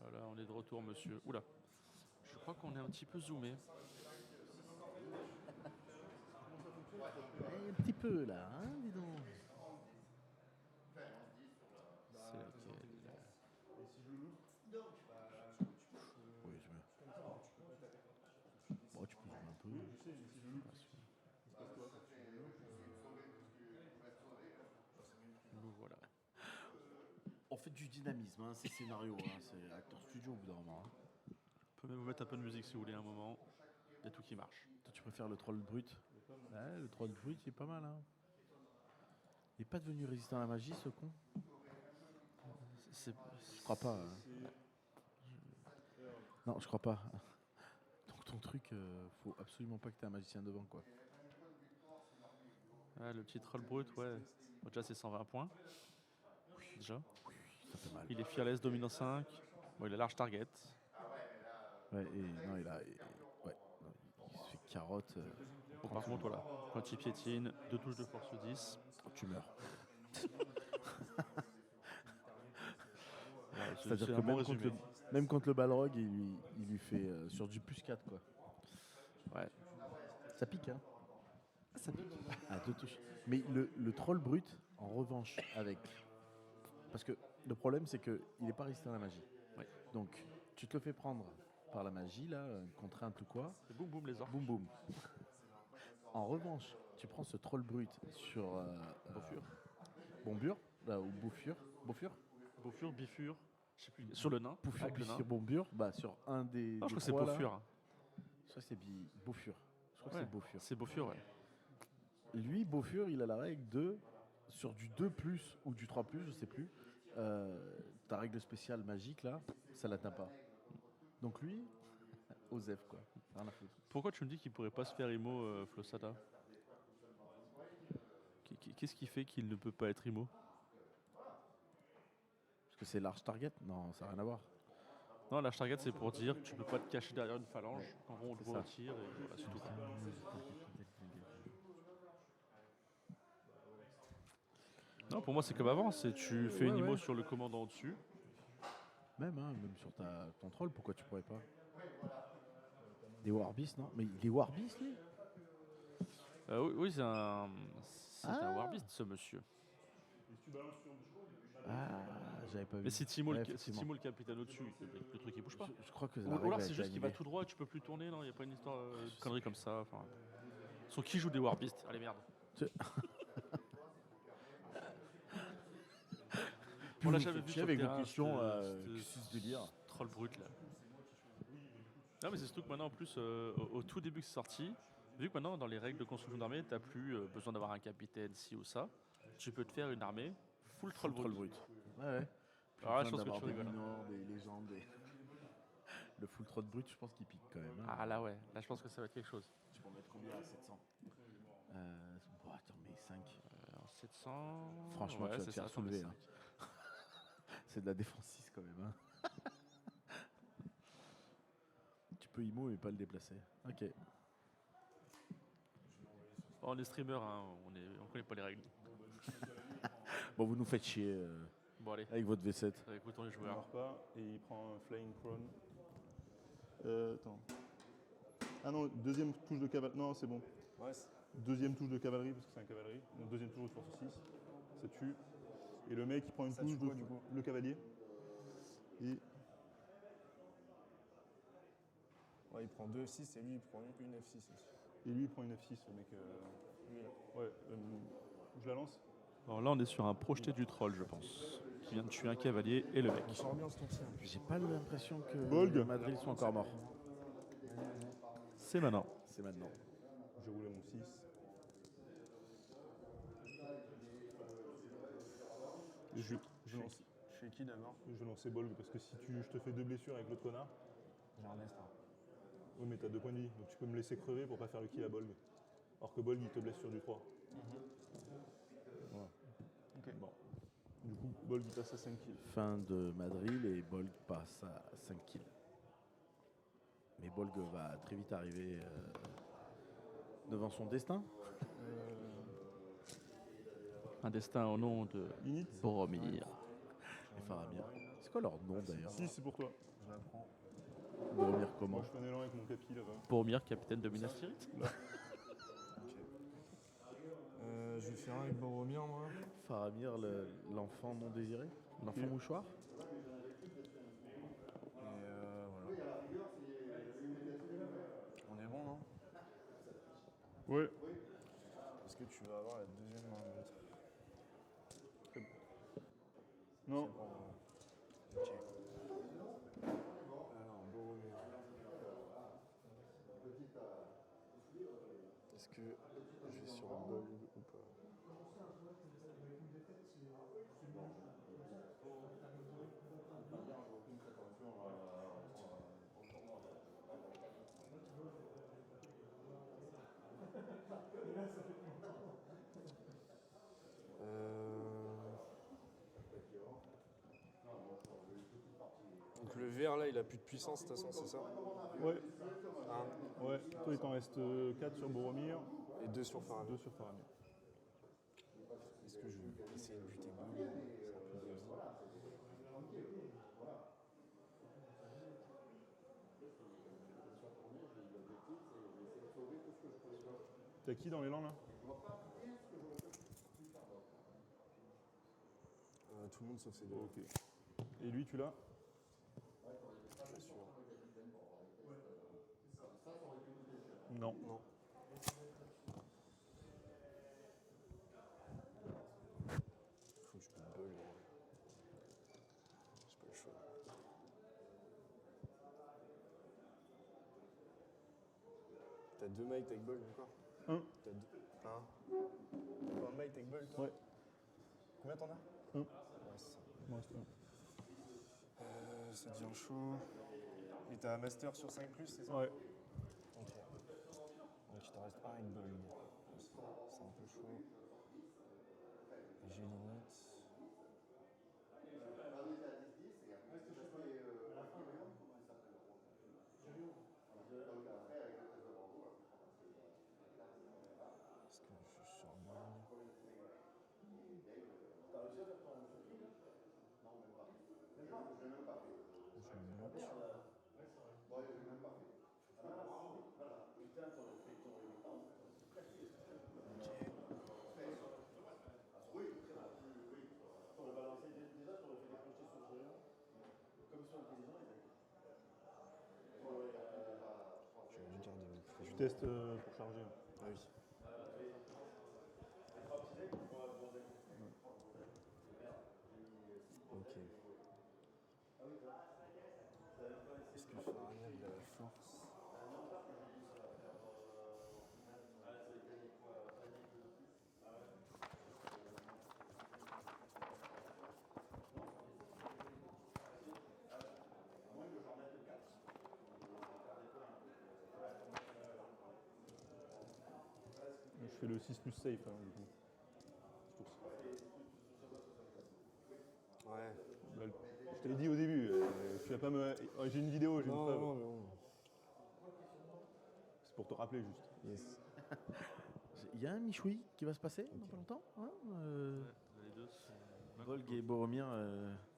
Voilà, on est de retour, monsieur. Oula, je crois qu'on est un petit peu zoomé. Un petit peu là, hein, dis donc. C'est laquelle Oui, je me. Bon, tu peux jouer un peu. Nous voilà. On fait du dynamisme, hein, c'est scénario, hein, c'est acteur studio au bout d'un moment. Hein. On peut même vous mettre un peu de musique si vous voulez un moment. Il y a tout qui marche. Toi, tu préfères le troll brut? Ouais, le troll brut, il est pas mal. Hein. Il est pas devenu résistant à la magie, ce con? Je crois pas. Hein. Non, je crois pas. Donc ton truc, faut absolument pas que t'aies un magicien devant, quoi. Ah, le petit troll brut, ouais. Bon, déjà, c'est 120 points. Déjà. Ça fait mal. Il est fearless, dominant 5. Bon, il a large target. Ouais, et non, il a. Ouais, non, il se fait carotte. Bon, par contre, voilà. Quand il piétine, 2 touches de force 10. Tu meurs. Voilà, C'est-à-dire c'est que un bon résumé. même contre le Balrog, il lui fait sur du +4, quoi. Ouais. Ça pique, hein. Ça pique. À 2 touches. Mais le troll brut, en revanche, avec. Parce que le problème, c'est qu'il n'est pas résistant à la magie. Ouais. Donc, tu te le fais prendre par la magie, là, contrainte ou quoi. C'est boum boum les orques. Boum boum. En revanche, tu prends ce troll brut sur. Beaufur. Bombure, là, ou Bouffure. Bouffure. Beaufur, bifur. Je sais plus. Sur le nain. Bouffure, Avec le nain. Bifure, Bombure. Bah, sur un des. Non, je crois des que c'est 3, là. Beaufur. Je crois que c'est Bouffure. Je crois que Ouais. c'est Bouffure. C'est Beaufur, ouais. Lui, Beaufur, il a la règle de. Sur du 2+, ou du 3+, je sais plus. Ta règle spéciale magique, là, ça l'atteint pas. Donc lui, Osef, quoi. Rien à foutre. Pourquoi tu me dis qu'il pourrait pas se faire IMO, Flossata? Qu'est-ce qui fait qu'il ne peut pas être IMO? Parce que c'est large target? Non, ça n'a rien à voir. Non, la target c'est pour dire que tu peux pas te cacher derrière une phalange quand on le C'est ça. retire et voilà, c'est tout. Non, pour moi c'est comme avant, c'est tu fais une Ouais, IMO ouais. sur le commandant au-dessus. Même sur ta contrôle, pourquoi tu pourrais pas? Des Warbeasts, non? Mais des Warbeasts, lui? Oui, c'est un Ah. Warbeast ce monsieur. Ah, j'avais pas vu. Mais si Timo, Ouais, si effectivement. Timo le capitaine au-dessus, le truc il bouge pas. Je crois que la Ou règle alors a c'est été juste qu'il va annulée. tout droit et tu peux plus tourner, non? Il n'y a pas une histoire de connerie comme ça. Enfin, sur qui joue des Warbeasts? Allez merde. On l'a vous jamais faites vu chier sur le avec vos terrain, questions, ce- que c'est ce délire. Troll brut là. Non mais c'est surtout que maintenant en plus au tout début que c'est sorti, vu que maintenant dans les règles de construction d'armée t'as plus besoin d'avoir un capitaine ci ou ça, tu peux te faire une armée full troll brut. Ouais, ouais. Plus Alors là, besoin je pense que d'avoir tu des rigoles, hein. minors, des légendes. Le full trot brut, je pense qu'il pique quand même. Hein. Ah là ouais, là je pense que ça va être quelque chose. Tu peux en mettre combien à 700 bon, attends, mais 5. En 700. Franchement, ouais, tu vas c'est te faire ça, t'en mets soulever. cinq. Hein. C'est de la défense 6 quand même. Hein. Tu peux IMO mais pas le déplacer. Ok. Bon, on est streamer, hein, on connaît pas les règles. Bon, vous nous faites chier Bon allez, avec votre V7. écoutons les Il joueurs. meurt pas et il prend un Flying Prone. Attends. Ah non, deuxième touche de cavalerie. Non, c'est bon. Ouais, Deuxième touche de cavalerie parce que c'est un cavalerie. Donc deuxième touche de force 6. Ça tue. Et le mec il prend une Ça touche tue de quoi, du coup le cavalier. Et ouais, il prend 2 F6 et lui il prend une F6 aussi. lui il prend une F6 le mec. Lui, là. Ouais, je la lance. Alors là on est sur un projeté du troll je pense, qui vient de tuer un cavalier et le mec. Il sort bien ce tour-ci. hein. J'ai pas l'impression que Bolg. Madrid sont encore morts. C'est maintenant. C'est maintenant. Je roule à mon 6. Et je lance. Je suis qui d'abord Je lançais Bolg parce que si je te fais 2 blessures avec l'autre connard, J'ai un Est. oui mais t'as 2 points de vie, donc tu peux me laisser crever pour pas faire le kill à Bolg. Alors que Bolg il te blesse sur du 3. Voilà. Ok. Bon. Du coup Bolg il passe à 5 kills. Fin de Madrid et Bolg passe à 5 kills. Mais Bolg va très vite arriver devant son destin. Un destin au nom de Init. Boromir. Et Faramir. C'est quoi leur nom d'ailleurs? Si c'est pour toi. Je la prends. Boromir comment? Moi je fais un élan avec mon capi là-bas. Boromir, capitaine de Minas Tirith. Ok. Je vais faire un avec Boromir, moi. Faramir, l'enfant non désiré? L'enfant Ok. mouchoir? Et voilà. On est bon, non Ouais. Est-ce que tu vas avoir la deuxième main de l'autre Non. C'est bon. Ok. Alors, Boromir. Est-ce que je vais sur un Bolg ou pas Donc le vert là il a plus de puissance de toute façon, c'est ça? Ouais. Un Ouais. Toi il t'en reste 4 sur Boromir, et 2 sur Faramir. 2 sur Faramir. Est-ce que je vais essayer de buter Bolg? C'est un peu difficile. T'as qui dans l'élan là? Tout le monde sauf ces deux. Ok. Et lui tu l'as? Bien sûr. Non. Non. Faut que je bute Bolg. J'ai pas le choix. T'as 2 might avec Bolg encore? Un. T'as 2. Un. T'as un might avec Bolg toi? Ouais. Combien t'en as? Un. Ouais, c'est ça. Il m'en reste un. Ça devient chaud. Et t'as un master sur 5+, c'est ça? Ouais. Ok. Donc il te reste un avec Bolg. C'est un peu chaud. J'ai limite. Est-ce que je suis sur Bolg? Je me bloque. Je vais lui garder le Tu testes pour charger. Ah oui. Ok. je fais le 6 plus safe, hein, du coup. Ouais. Bah, je te l'ai dit au début, tu vas pas me. Oh, j'ai une vidéo, j'ai une Non, preuve. non, non. C'est pour te rappeler juste. Yes. Il y a un Michoui qui va se passer dans pas longtemps. Hein, Les deux sont. Volg et Boromir.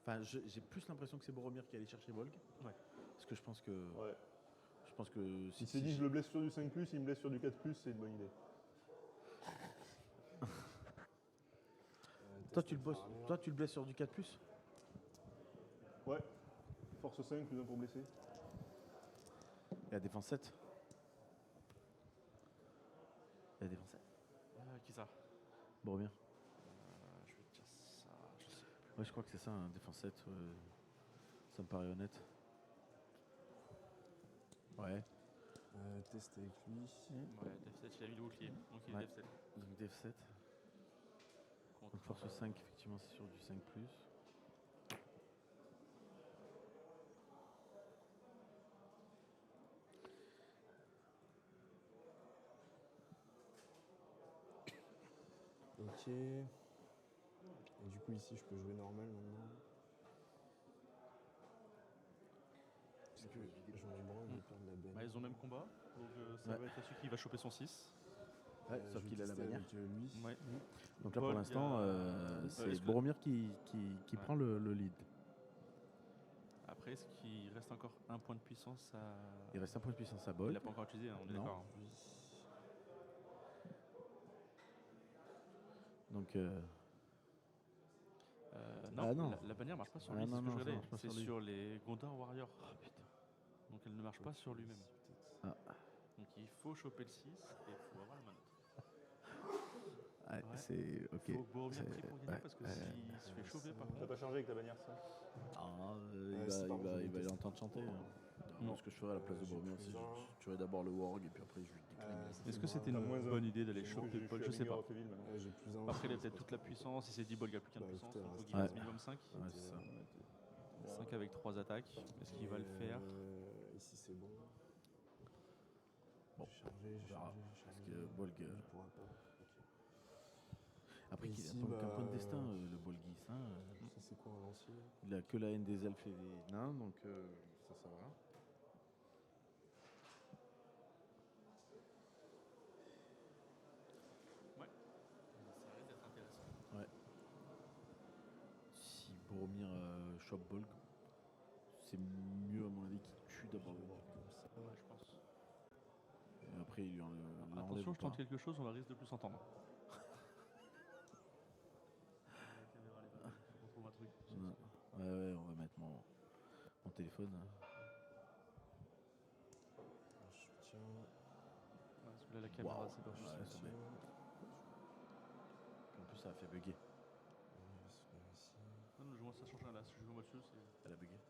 Enfin, j'ai plus l'impression que c'est Boromir qui allait chercher Volg. Ouais. Parce que je pense que. Ouais. Je pense que Il s'est dit, je le blesse sur du 5, il me blesse sur du 4, c'est une bonne idée. Toi, tu le blesses sur du 4. Ouais. Force 5, plus 1 pour blesser. Et la défense 7. Et la défense 7. Qui ça Boromir. Je vais te dire ça. Je sais. Ouais, je crois que c'est ça, hein, défense 7. Ça me paraît honnête. Ouais. Test avec lui. Ouais, Def 7, il a mis le bouclier. Donc il est Ouais. Def 7. Donc Def 7. Donc force 5, effectivement, c'est sur du 5. Ok. Et du coup, ici, je peux jouer normal maintenant. Parce que j'en ai moins, je vais perdre la benne. Bah, ils ont le même combat. Donc ça Ouais. va être celui qui va choper son 6. Ouais, Je sauf vais qu'il a la tester bannière. avec lui. Ouais. Donc là, pour Paul, l'instant, il y a- c'est est-ce que- Boromir qui Ouais. prend le lead. Après, est-ce qu'il reste encore un point de puissance à. Il reste un point de puissance à Il Bolg. l'a pas encore utilisé, hein, on est Non. d'accord. Oui. Donc, Non, Ah, non. La bannière marche pas sur Ah, lui, non, c'est ce que non, je ça regardais. marche pas C'est sur lui. sur les Gondor Warriors. Oh putain. Donc elle ne marche pas sur lui-même. Ah. Donc il faut choper le 6 et il faut avoir la manotte. ouais, Ouais. c'est ok. Il faut Boromir C'est- pris pour gagner ouais, parce que ouais. s'il se fait choper par T'as contre. pas chargé avec ta bannière, ça? Ah, Ouais, c'est pas bon, il va je l'entendre chanter. Hein. Moi, ce que je ferais à la place de j'ai Boromir, plus c'est que un. je tuerais d'abord le Warg et puis après je lui décline. Est-ce que c'était T'as une moins un. bonne idée d'aller Parce que choper je Paul? suis Je sais Abinger pas. of Evil, maintenant. Ouais, j'ai plus un. Après il a peut-être toute la puissance, il s'est dit Bolg a plus qu'un de Bah, puissance, écoutez, donc il faut reste- qu'il fasse Ouais. minimum 5. Ouais, c'est ça. 5 avec 3 attaques. Est-ce qu'il va le faire? Ici, c'est bon. Bon, J'ai chargé, j'ai verra. chargé, j'ai Parce chargé. que Bolg. Il pourra pas. Ok. Après, Et qu'il n'a ici, pas aucun bah, point de destin, le Bolghis. Hein. Ça, c'est quoi un lancier? Il a que la haine des elfes et des nains, donc ça va. Ouais. Ça risque d'être intéressant. Ouais. Si Boromir chope Bolg, c'est mieux à mon avis qu'il tue d'abord le Warg. Ouais, je pense. Et après, il lui enlève Attention, je pas. tente quelque chose, on va risque de plus s'entendre. On trouve un truc. Ouais, on va mettre mon téléphone. Un soutien. Parce que là, la caméra, Waouh. c'est pas Ouais, juste. c'est vrai. En plus, ça a fait bugger. Non, non, moi, ça change rien là. Si je joue moi dessus, c'est. Elle a bugué. Putain,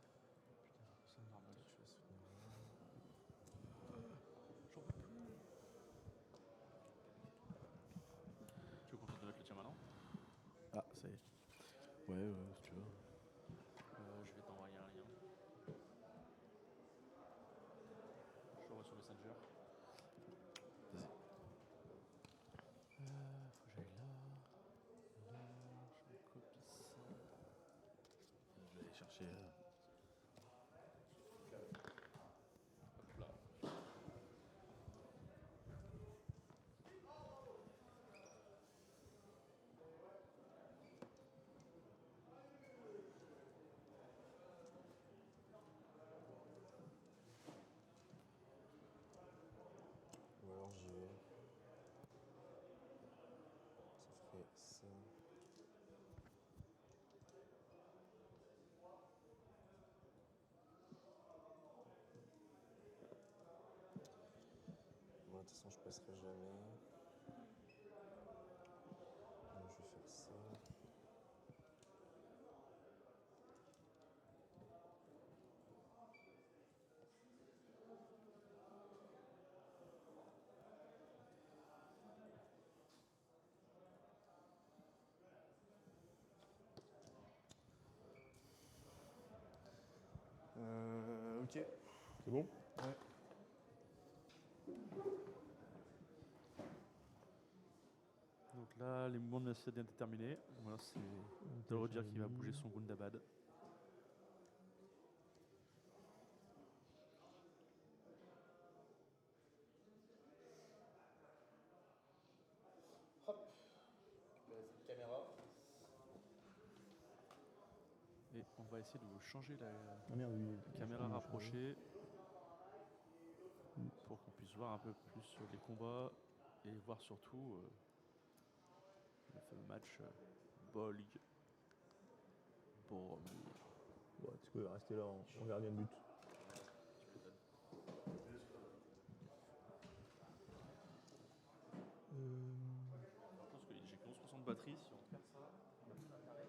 c'est normal. Je fais ce J'en peux plus. Tu veux qu'on tente de mettre le tien maintenant? Ah, ça y est. Ouais, si tu veux. Je vais t'envoyer un lien. Je l'envoie sur Messenger. Vas-y. Faut que j'aille là. Là, je copie ça. Je vais aller chercher. Hop là. Ou alors j'y vais. Ça ferait ça. Bon, de toute façon, je passerai jamais. Donc, je vais faire ça. Ok. C'est bon? Ouais. là, les mouvements de Mercedes bien déterminés. Voilà, c'est Dorodir qui va bouger son Gundabad. Et on va essayer de changer la Ah merde, oui. caméra rapprochée pour qu'on puisse voir un peu plus les combats et voir surtout le fameux match Bolg Boromir. Bon, tu peux rester là en gardien de but. Je pense que j'ai que 11% de batterie, si on perd ça, on a plus d'internet.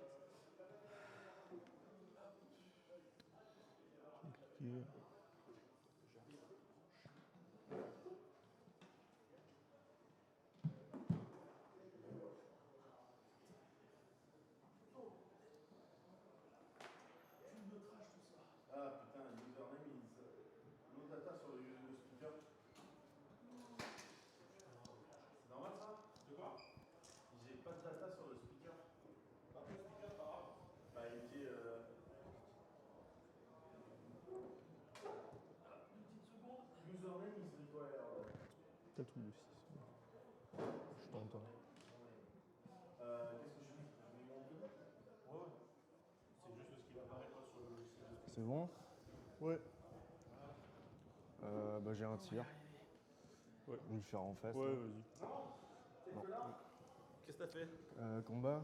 Compliqué. Ah putain, username, no data sur le speaker. C'est normal ça? De quoi? J'ai pas de data sur le speaker. Pas de speaker, pas grave. Bah il dit username is required. T'as le truc de 6. Je t'entends. Qu'est-ce que je fais? Je mets mon truc? Ouais. C'est juste ce qui apparaît pas sur le. C'est bon? Ouais. Bah, j'ai un tir. Ouais. Je vais le faire en face. Ouais, là. vas-y. Bon. Qu'est-ce que t'as fait? Combat.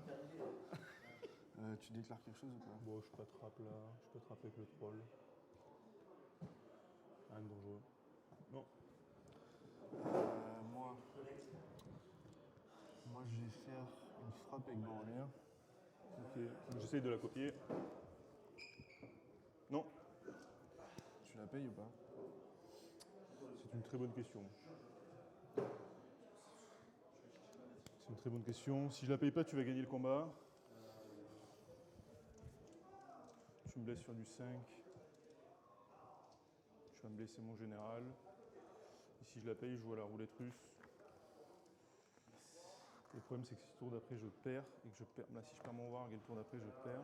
Tu déclares quelque chose ou pas? Bon, je peux attraper là. Je peux attraper avec le troll. Rien de dangereux. Non. Moi. Moi, je vais faire une frappe avec Boromir. Ok. J'essaye de la copier. Non. Tu la payes ou pas? C'est une très bonne question. C'est une très bonne question. Si je la paye pas, tu vas gagner le combat. Tu me blesses sur du 5. Tu vas me blesser mon général. Et si je la paye, je joue à la roulette russe. Le problème, c'est que si le tour d'après, je perds, et que je perds. Là, si je perds mon warg et le tour d'après, je perds.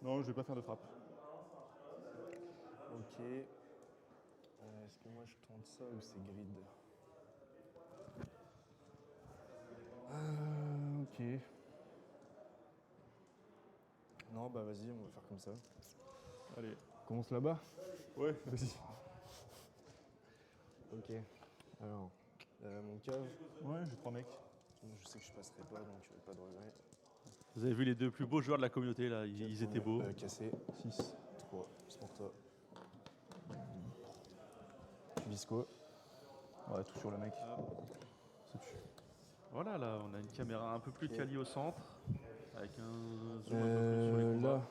Non, je vais pas faire de frappe. Ok. Est-ce que moi je tente ça ou c'est grid? Ok. Non, bah vas-y, on va faire comme ça. Allez. On commence là-bas? Ouais, vas-y. Ok. Alors, mon cave, Ouais, j'ai 3 mecs. je sais que je passerai pas, donc pas de regret. Vous avez vu les deux plus beaux joueurs de la communauté là, ils étaient beaux. Cassé. 6. 3, c'est pour toi. Visco. Ouais, tout sur le mec. Ça tue. Voilà, là on a une caméra un peu plus quali au centre, avec un zoom un peu plus sur les combats. Là,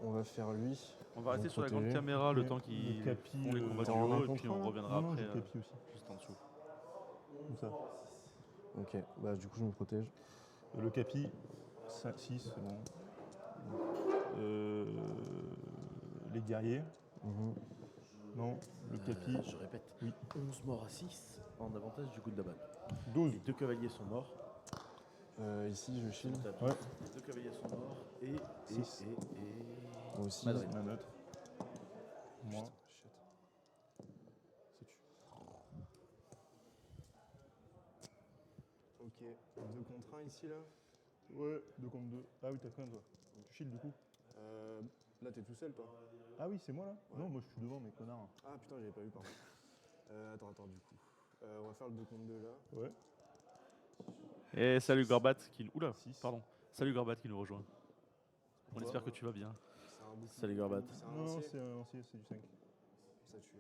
on va faire lui. On va rester on sur la grande protéger. caméra le Ouais, temps qu'ils le capi, font les combats t'es du en un haut et contre puis un, on là? reviendra Non, après j'ai le capi aussi. juste en dessous. Comme ça. Ok, bah du coup je me protège. Le capi, 6, c'est bon. Les guerriers. Non, le capi, Je répète, Oui. 11 morts à 6 en avantage du Gundabad. 12. Les 2 cavaliers sont morts. Ici je shield. T'as Ouais. Les 2 cavaliers sont morts et. Six. Moi aussi. Madrid. Un autre. Moi, Putain, shit. ça tue. Ok, 2 contre 1 ici là. Ouais, 2 contre 2. Ah oui, t'as combien toi? Tu shield du coup? Là t'es tout seul toi. Ah oui, c'est moi là? Ouais. Non, moi je suis devant, mes connards. Ah putain, j'avais pas vu pardon. Attends du coup. On va faire le 2 contre 2 là. Ouais. Et salut Gorbat qui... Oula, Six. pardon. Salut Gorbat qui nous rejoint. On Toi, espère que tu vas bien. C'est un bouclier. Salut, Gorbat. C'est un Non, lancier. c'est un lancier, c'est du 5. Ça tue.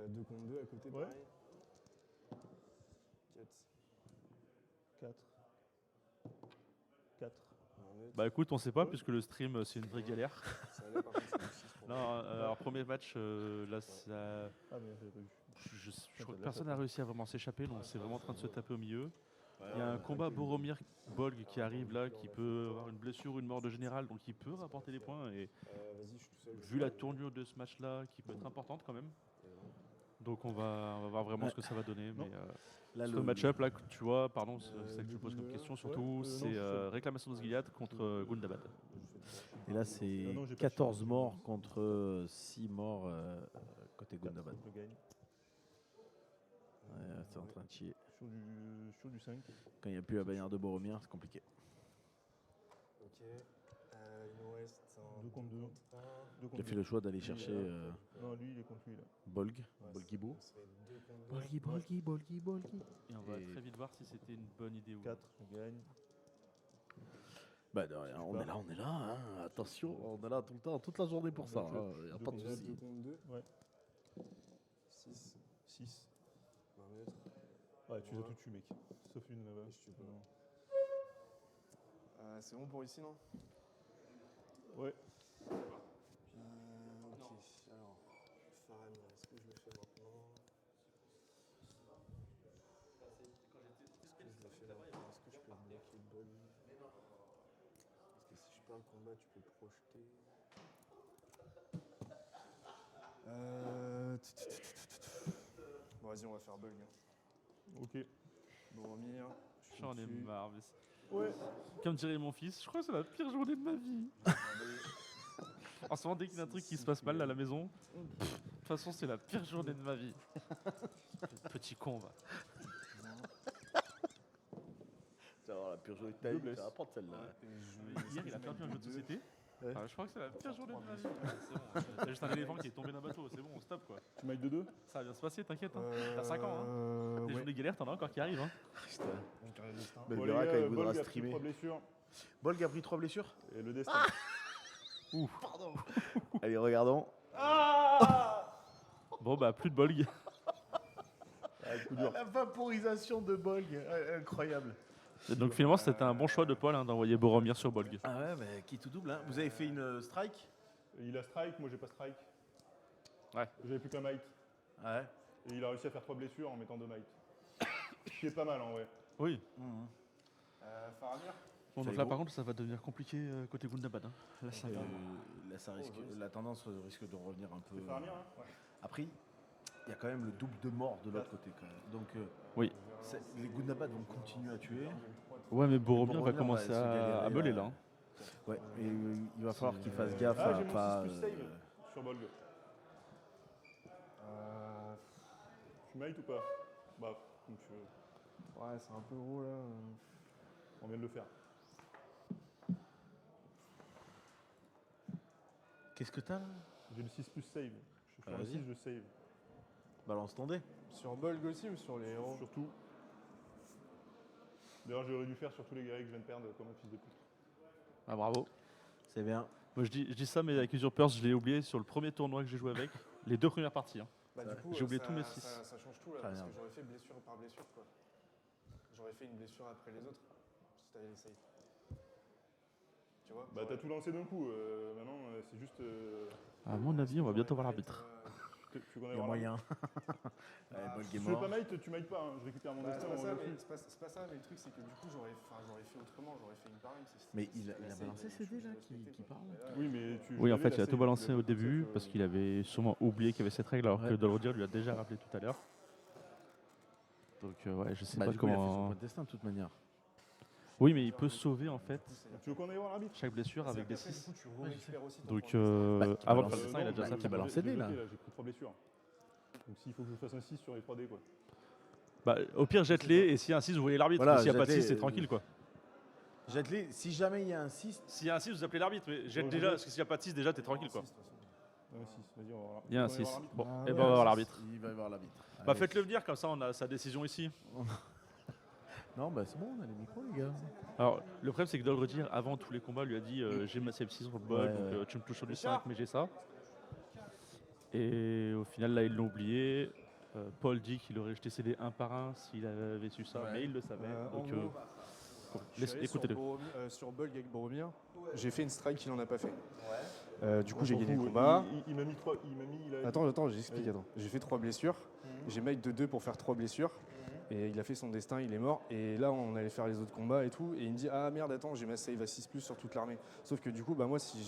2 contre 2 à côté, Ouais. pareil. 4. 4. 4. Bah écoute, on sait pas puisque le stream c'est une vraie galère. Ça allait par contre, c'est du 6 pour Non, moi. alors premier match, là ça... Ah, mais j'avais pas vu. Je crois que personne n'a réussi à vraiment s'échapper, donc c'est vraiment en train de se taper au milieu. Il y a un combat Boromir-Bolg qui arrive là, qui peut avoir une blessure ou une mort de général, donc il peut rapporter des points. Et Vas-y, je suis tout seul. vu la tournure de ce match-là, qui peut être importante quand même. Donc on va voir vraiment Ouais. ce que ça va donner. Non. Mais Là, sur le match-up, là, tu vois, pardon, c'est Euh, celle que je pose comme le- question, ouais, surtout, non, c'est je suis seul. réclamation d'Osgiliath contre Gundabad. Et là, c'est Ah non, j'ai pas 14 de chance. morts contre 6 morts côté Gundabad. Je gagne. Ouais, c'est en train de chier. Sur du 5. Quand il n'y a plus la bannière de Boromir, c'est compliqué. Ok. Il nous reste un 2 contre 2. un. Il a fait le choix d'aller chercher Non, lui, il est contre lui, là. Bolg, Ouais, Bolgibou. ça serait 2 contre 2. Bolgi. Et on va Et- très vite voir si c'était une bonne idée ou 4, je gagne. Bah, de rien, on est là, hein. Attention, on est là tout le temps, toute la journée pour ça. Donc, Il n'y a deux pas de contre Déjà souci. 2 contre 2. Ouais. 6. 6. 20 mètres. Ouais, tu les as tout tués, mec. Sauf une là-bas. Je tue pas. Non. C'est bon pour ici, non Ouais. Ok. Alors, Faramir, est-ce que je le fais maintenant Est-ce que je peux bloquer Bol Parce que si je perds le combat, tu peux projeter. Bon, vas-y, on va faire Bug. Ok. Boromir. je suis J'en ai dessus. marre. mais Ouais. comme dirait mon fils, je crois que c'est la pire journée de ma vie. En ce moment, dès qu'il y a un truc qui se passe mal à la maison, de toute façon, c'est la pire journée de ma vie. Petit con, va. Tu vas voir la pure journée de ta Deux vie, blesses. tu vas prendre celle-là. Hier, il a perdu un jeu de société. Ouais. Je crois que c'est la pire journée de ma vie. C'est bon, t'as juste un éléphant qui est tombé d'un bateau, c'est bon, on stop quoi. Tu mailles de 2. Ça va bien se passer, t'inquiète. Hein. T'as 5 ans, hein. Des Ouais. journées galères, t'en as encore qui arrivent. Hein. Putain. Donc, un destin. Mais Bon, il les verra gars, quand il voudra Bolg a pris streamer. 3 blessures. Bolg a pris 3 blessures. Et le destin. Allez, regardons. Bon, bah, plus de bolg. Coup dur. La vaporisation de Bolg, incroyable. Et donc finalement, c'était un bon choix de Paul d'envoyer Boromir sur bolg. Ah ouais, mais qui tout double, hein. Vous avez fait une strike? Il a strike, moi j'ai pas strike. Ouais. J'avais plus qu'un might. Ouais. Et il a réussi à faire 3 blessures en mettant 2 might. Ce qui est pas mal en vrai. Oui. Faramir Bon, donc là, par contre, ça va devenir compliqué côté Gundabad. Hein. Là, ça va. Là, ça risque, la tendance risque de revenir un peu. C'est Faramir, hein ouais. Après, il y a quand même le double de morts de l'autre côté. Quand même. Donc, Oui. les Gundabad vont continuer à tuer. Ouais, mais Boromir va Boromir va commencer se galérer, à meuler là. Hein. Ouais, et il va falloir qu'il fasse gaffe Ah, à j'ai mon pas. 6 plus save sur Bolg. Tu might ou pas? Bah, comme tu veux. Ouais, c'est un peu gros là. On vient de le faire. Qu'est-ce que t'as là? J'ai le 6 plus save. Je fais un Vas-y. 6, je save. Balance ton dé. Sur Bolg aussi ou sur les héros Surtout. D'ailleurs, j'aurais dû faire sur tous les guerriers que je viens de perdre comme un fils de pute. Ah, bravo. C'est bien. Moi, je dis ça, mais avec Usurpers, je l'ai oublié sur le premier tournoi que j'ai joué avec. Les 2 premières parties. Hein. Bah, du coup, J'ai oublié ça- tous mes ça- 6. Ça change tout là, Ah, parce merde. que j'aurais fait blessure par blessure quoi. J'aurais fait une blessure après les autres, si t'avais essayé. Tu vois Bah, t'as tout lancé d'un coup. Maintenant, c'est juste. À mon avis, on va bientôt voir l'arbitre. Tu connais Il y a moyen. Ouais, Bolg est Si tu veux mort. pas might, tu might pas. Hein. Je récupère mon Bah, destin. c'est pas on ça, le mais fait. c'est pas ça, mais le truc c'est que du coup j'aurais fait autrement, j'aurais fait une par une. Mais il a balancé ses dés là qui parle. Oui, mais tu. Oui, en je fait, l'avais, il a la tout save, balancé tu l'avais au début fait, parce qu'il avait sûrement oublié qu'il y avait cette règle alors que Ouais. Dolrodir lui a déjà rappelé tout à l'heure. Donc, ouais, je sais Bah, pas du coup, il a fait son comment. point de destin de toute manière. Oui, mais il peut sauver en fait Tu veux qu'on aille voir l'arbitre? chaque blessure avec des Après, du 6. coup, tu récupères aussi ton Donc, point de destin. Bah, qui avant de balance- faire le dessin, il a déjà bah, ça. qui balance ses dés, là. J'ai pris 3 blessures. Donc s'il faut que je fasse un 6 sur les 3D, quoi. Bah, au pire, jette-les et s'il y a un 6, vous voyez l'arbitre. Voilà, S'il n'y a pas de 6, jette-les, c'est tranquille quoi. Jette-les. Si jamais il y a un 6, S'il y a un 6, vous appelez l'arbitre. Mais jette Ouais, déjà, ouais. parce que s'il n'y a pas de 6, déjà, t'es tranquille quoi. Six, de toute façon. Un 6, vas-y, on va voir. Il y a un Tu veux qu'on aille 6. voir l'arbitre? Bon, Ah et ouais, ben on va voir un l'arbitre. 6, il va y avoir l'arbitre. Bah, Allez. faites-le venir, comme ça on a sa décision ici. Non, bah c'est bon, on a les micros, les gars. Alors, le problème, c'est que Dolredir, avant tous les combats, lui a dit j'ai ma save 6 sur le bol, Ouais, donc ouais. tu me touches sur du 5, mais j'ai ça. Et au final, là, ils l'ont oublié. Paul dit qu'il aurait jeté ses dés un par un s'il avait su ça, Ouais. mais il le savait. En Donc, gros, je suis allé écoutez-le. sur Bolg avec Boromir, j'ai fait une strike qu'il en a pas fait. Du coup, On j'ai s'en gagné le fout, combat. Il m'a mis 3. Il m'a mis. Il a... Attends, j'explique. Oui. Attends. J'ai fait 3 blessures. J'ai mate de 2 pour faire 3 blessures. Et il a fait son destin, il est mort. Et là, on allait faire les autres combats et tout. Et il me dit ah merde, attends, j'ai ma save à 6+ sur toute l'armée. Sauf que du coup, bah moi, s'il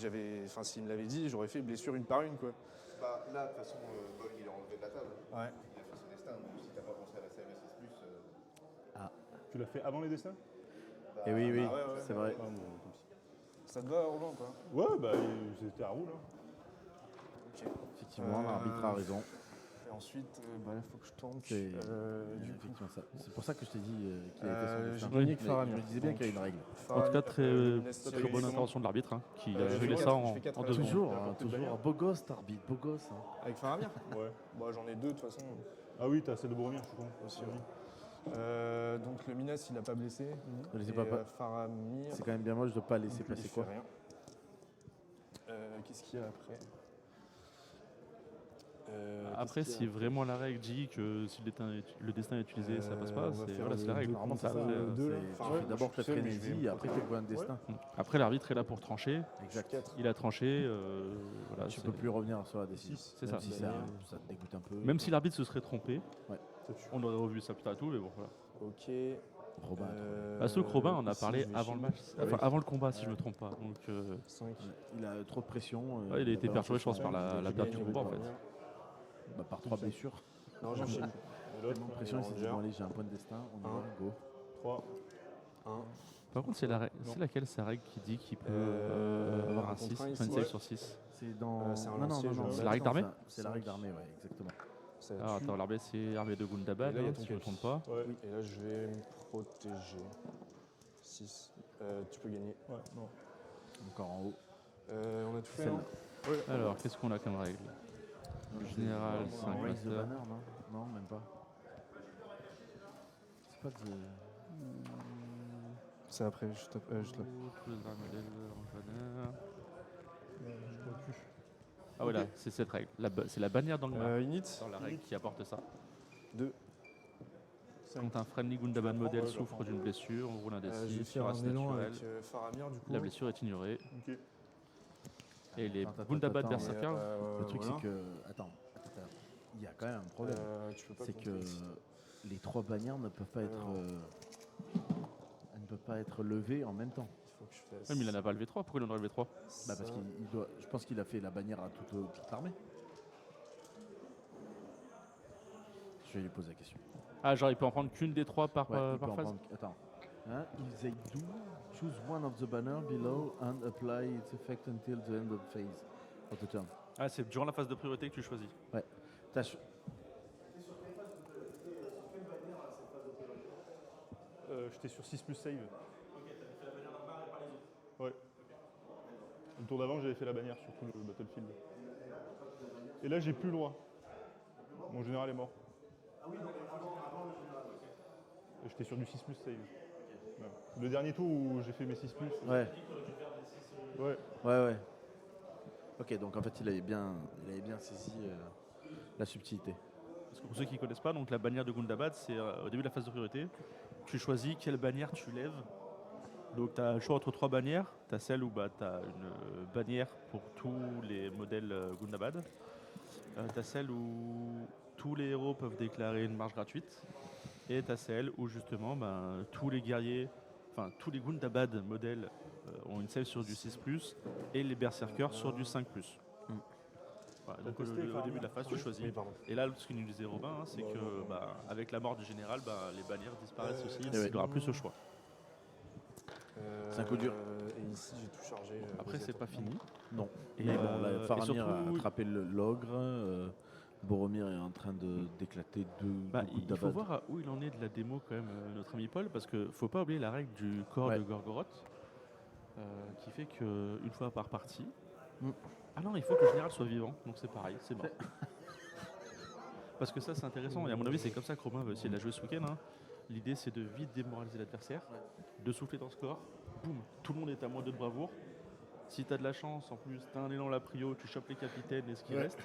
me l'avait dit, j'aurais fait blessure une par une quoi. Bah, là, de toute façon, Bolg il est enlevé de la table. Ouais. Il destins. Donc si t'as pas pensé à la save S6+, Tu l'as fait avant les destins? Et oui, oui, bah ouais, c'est vrai. Ah, bon, comme si. Ça te va, Roland, quoi? Ouais, bah c'était à roule. Hein. Ok. Effectivement, l'arbitre a raison. Et ensuite, bah là, faut que je tente. C'est Du coup, effectivement ça. C'est pour ça que je t'ai dit qu'il a été son j'ai destin. gagné Mais que Faramir. je me disais bien qu'il y a une règle. En tout cas, très, le Minas très Tirith, bonne comment? intervention de l'arbitre, hein, qui je a fais réglé quatre- ça je en, fais quatre en à 2 la secondes. Toujours, Il a hein, porté de toujours. bannière. Beau gosse, arbitre, beau gosse. Hein. Avec Faramir? Ouais. Bah, j'en ai 2 de toute façon. Ah oui, t'as celle de Boromir, je suis con. Aussi, ouais. Donc le Minas, il a pas blessé. Ne laissez Et, pas Faramir. C'est quand même bien moche de ne pas laisser non plus, passer il fait quoi. rien. Qu'est-ce qu'il y a après? Après, si vraiment la règle dit que si le destin est utilisé, ça passe pas, on va c'est faire voilà, c'est la le règle. deux. Normalement, c'est ça. Après, deux, là. Tu Enfin, ouais, fais d'abord moi, ta je suis seul, mais je vais frénésie, me après tu vois un destin. après, l'arbitre est là pour trancher. Exact. Il a tranché. Voilà, Tu c'est- peux plus revenir sur la décision. Six. C'est Même ça. si ça te dégoûte un peu. Même si l'arbitre se serait trompé, Ça tue. on aurait revu ça plus tard et tout, mais bon, voilà. Ok. Robin, Surtout que Robin, on a ici, parlé je vais avant le chez match, lui. enfin avant le combat, si je me trompe pas. Donc, 5. il a trop de pression. ouais, il a été pas perturbé, je pense, l'impression, par la perte du combat en fait. bah, par 3 blessures. Non, j'enchaîne. Et l'autre, Tellement de pression, il s'est dit bon, allez, j'ai un point de destin, on y va, go. 3. 1. Par contre, c'est laquelle sa règle qui dit qu'il peut avoir un un 6, contre un enfin une ici. save Ouais. sur 6? C'est dans. c'est un non, non, lancier, non, je non, vais C'est la règle d'armée? C'est la règle d'armée, ouais, exactement. Ça Alors tue. attends, l'armée c'est armée de Gundabad, Et là, il y a hein, ton si je me capi. trompe pas. Ouais. Et là, je vais me protéger. 6. Tu peux gagner. Ouais, non. Encore en haut. On a tout fait, Celle-là. non? Alors, qu'est-ce qu'on a comme règle? Général, 5 Raise the master. banner, non? Non, même pas. C'est pas de. C'est après, juste là. Ah voilà, c'est cette règle. C'est la bannière dans le map, Init. dans la règle qui apporte ça. 2. Quand un friendly Gundabad modèle souffre d'une blessure, on roule un Je vais D6 faire sur un race élan naturelle. avec Faramir, du coup. La blessure est ignorée. Ok. Et les Attends, Gundabad attends, Berserkers, Le truc, c'est que. Attends, il y a quand même un problème. Tu peux pas C'est compter que ici. les 3 bannières ne peuvent pas être. non. Elles ne peuvent pas être levées en même temps. Il faut que je fasse. ouais, mais il en a pas levé 3. Pourquoi il en a levé 3? Bah parce ça. qu'il doit. Je pense qu'il a fait la bannière à toute l'armée. Je vais lui poser la question. Ah, genre il peut en prendre qu'une des 3 par, Ouais, il peut par en phase? prendre- Attends. Hein, if they do, choose one of the banners below and apply its effect until the end of phase of the turn. Ah, c'est durant la phase de priorité que tu choisis. Tâche. J'étais sur 6 plus save. Ouais. Le tour d'avant, j'avais fait la bannière sur tout le battlefield. Et là, j'ai plus le droit. Mon général est mort. Et j'étais sur du 6 plus save. Ouais. Le dernier tour où j'ai fait mes 6 plus. Ouais, Ouais. ouais. Ok, donc en fait, il avait bien saisi la subtilité. Parce que pour ceux qui ne connaissent pas, donc la bannière de Gundabad, c'est au début de la phase de priorité. Tu choisis quelle bannière tu lèves. Donc tu as le choix entre 3 bannières. Tu as celle où bah, tu as une bannière pour tous les modèles Gundabad. Tu as celle où tous les héros peuvent déclarer une marche gratuite. Et tu as celle où justement tous les guerriers, enfin tous les Gundabad modèles ont une save sur du 6+, et les berserkers sur du 5+. Voilà, donc au début de la phase, tu choisis. Oui, pardon. Et là, ce que nous disait Robin, hein, c'est que avec la mort du général, les bannières disparaissent aussi. ouais. Il n'aura plus ce choix. C'est un coup dur. Et ici, j'ai tout chargé. Après, c'est pas fini. Non. Et, Mais bon, là, et Faramir a surtout, attrapé l'ogre. Boromir est en train d'éclater deux coups il faut d'abad. voir à où il en est de la démo quand même, notre ami Paul, parce qu'il faut pas oublier la règle du corps Ouais. de Gorgoroth, qui fait qu'une fois par partie. Ah non, il faut que le général soit vivant, donc c'est pareil, c'est mort. Parce que ça, c'est intéressant, et à mon avis, c'est comme ça que Romain va essayer de la jouer ce week-end. Hein. L'idée, c'est de vite démoraliser l'adversaire, de souffler dans ce corps, boum, tout le monde est à moins 2 de bravoure. Si tu as de la chance, en plus, tu as un élan la prio, tu chopes les capitaines et ce qui reste.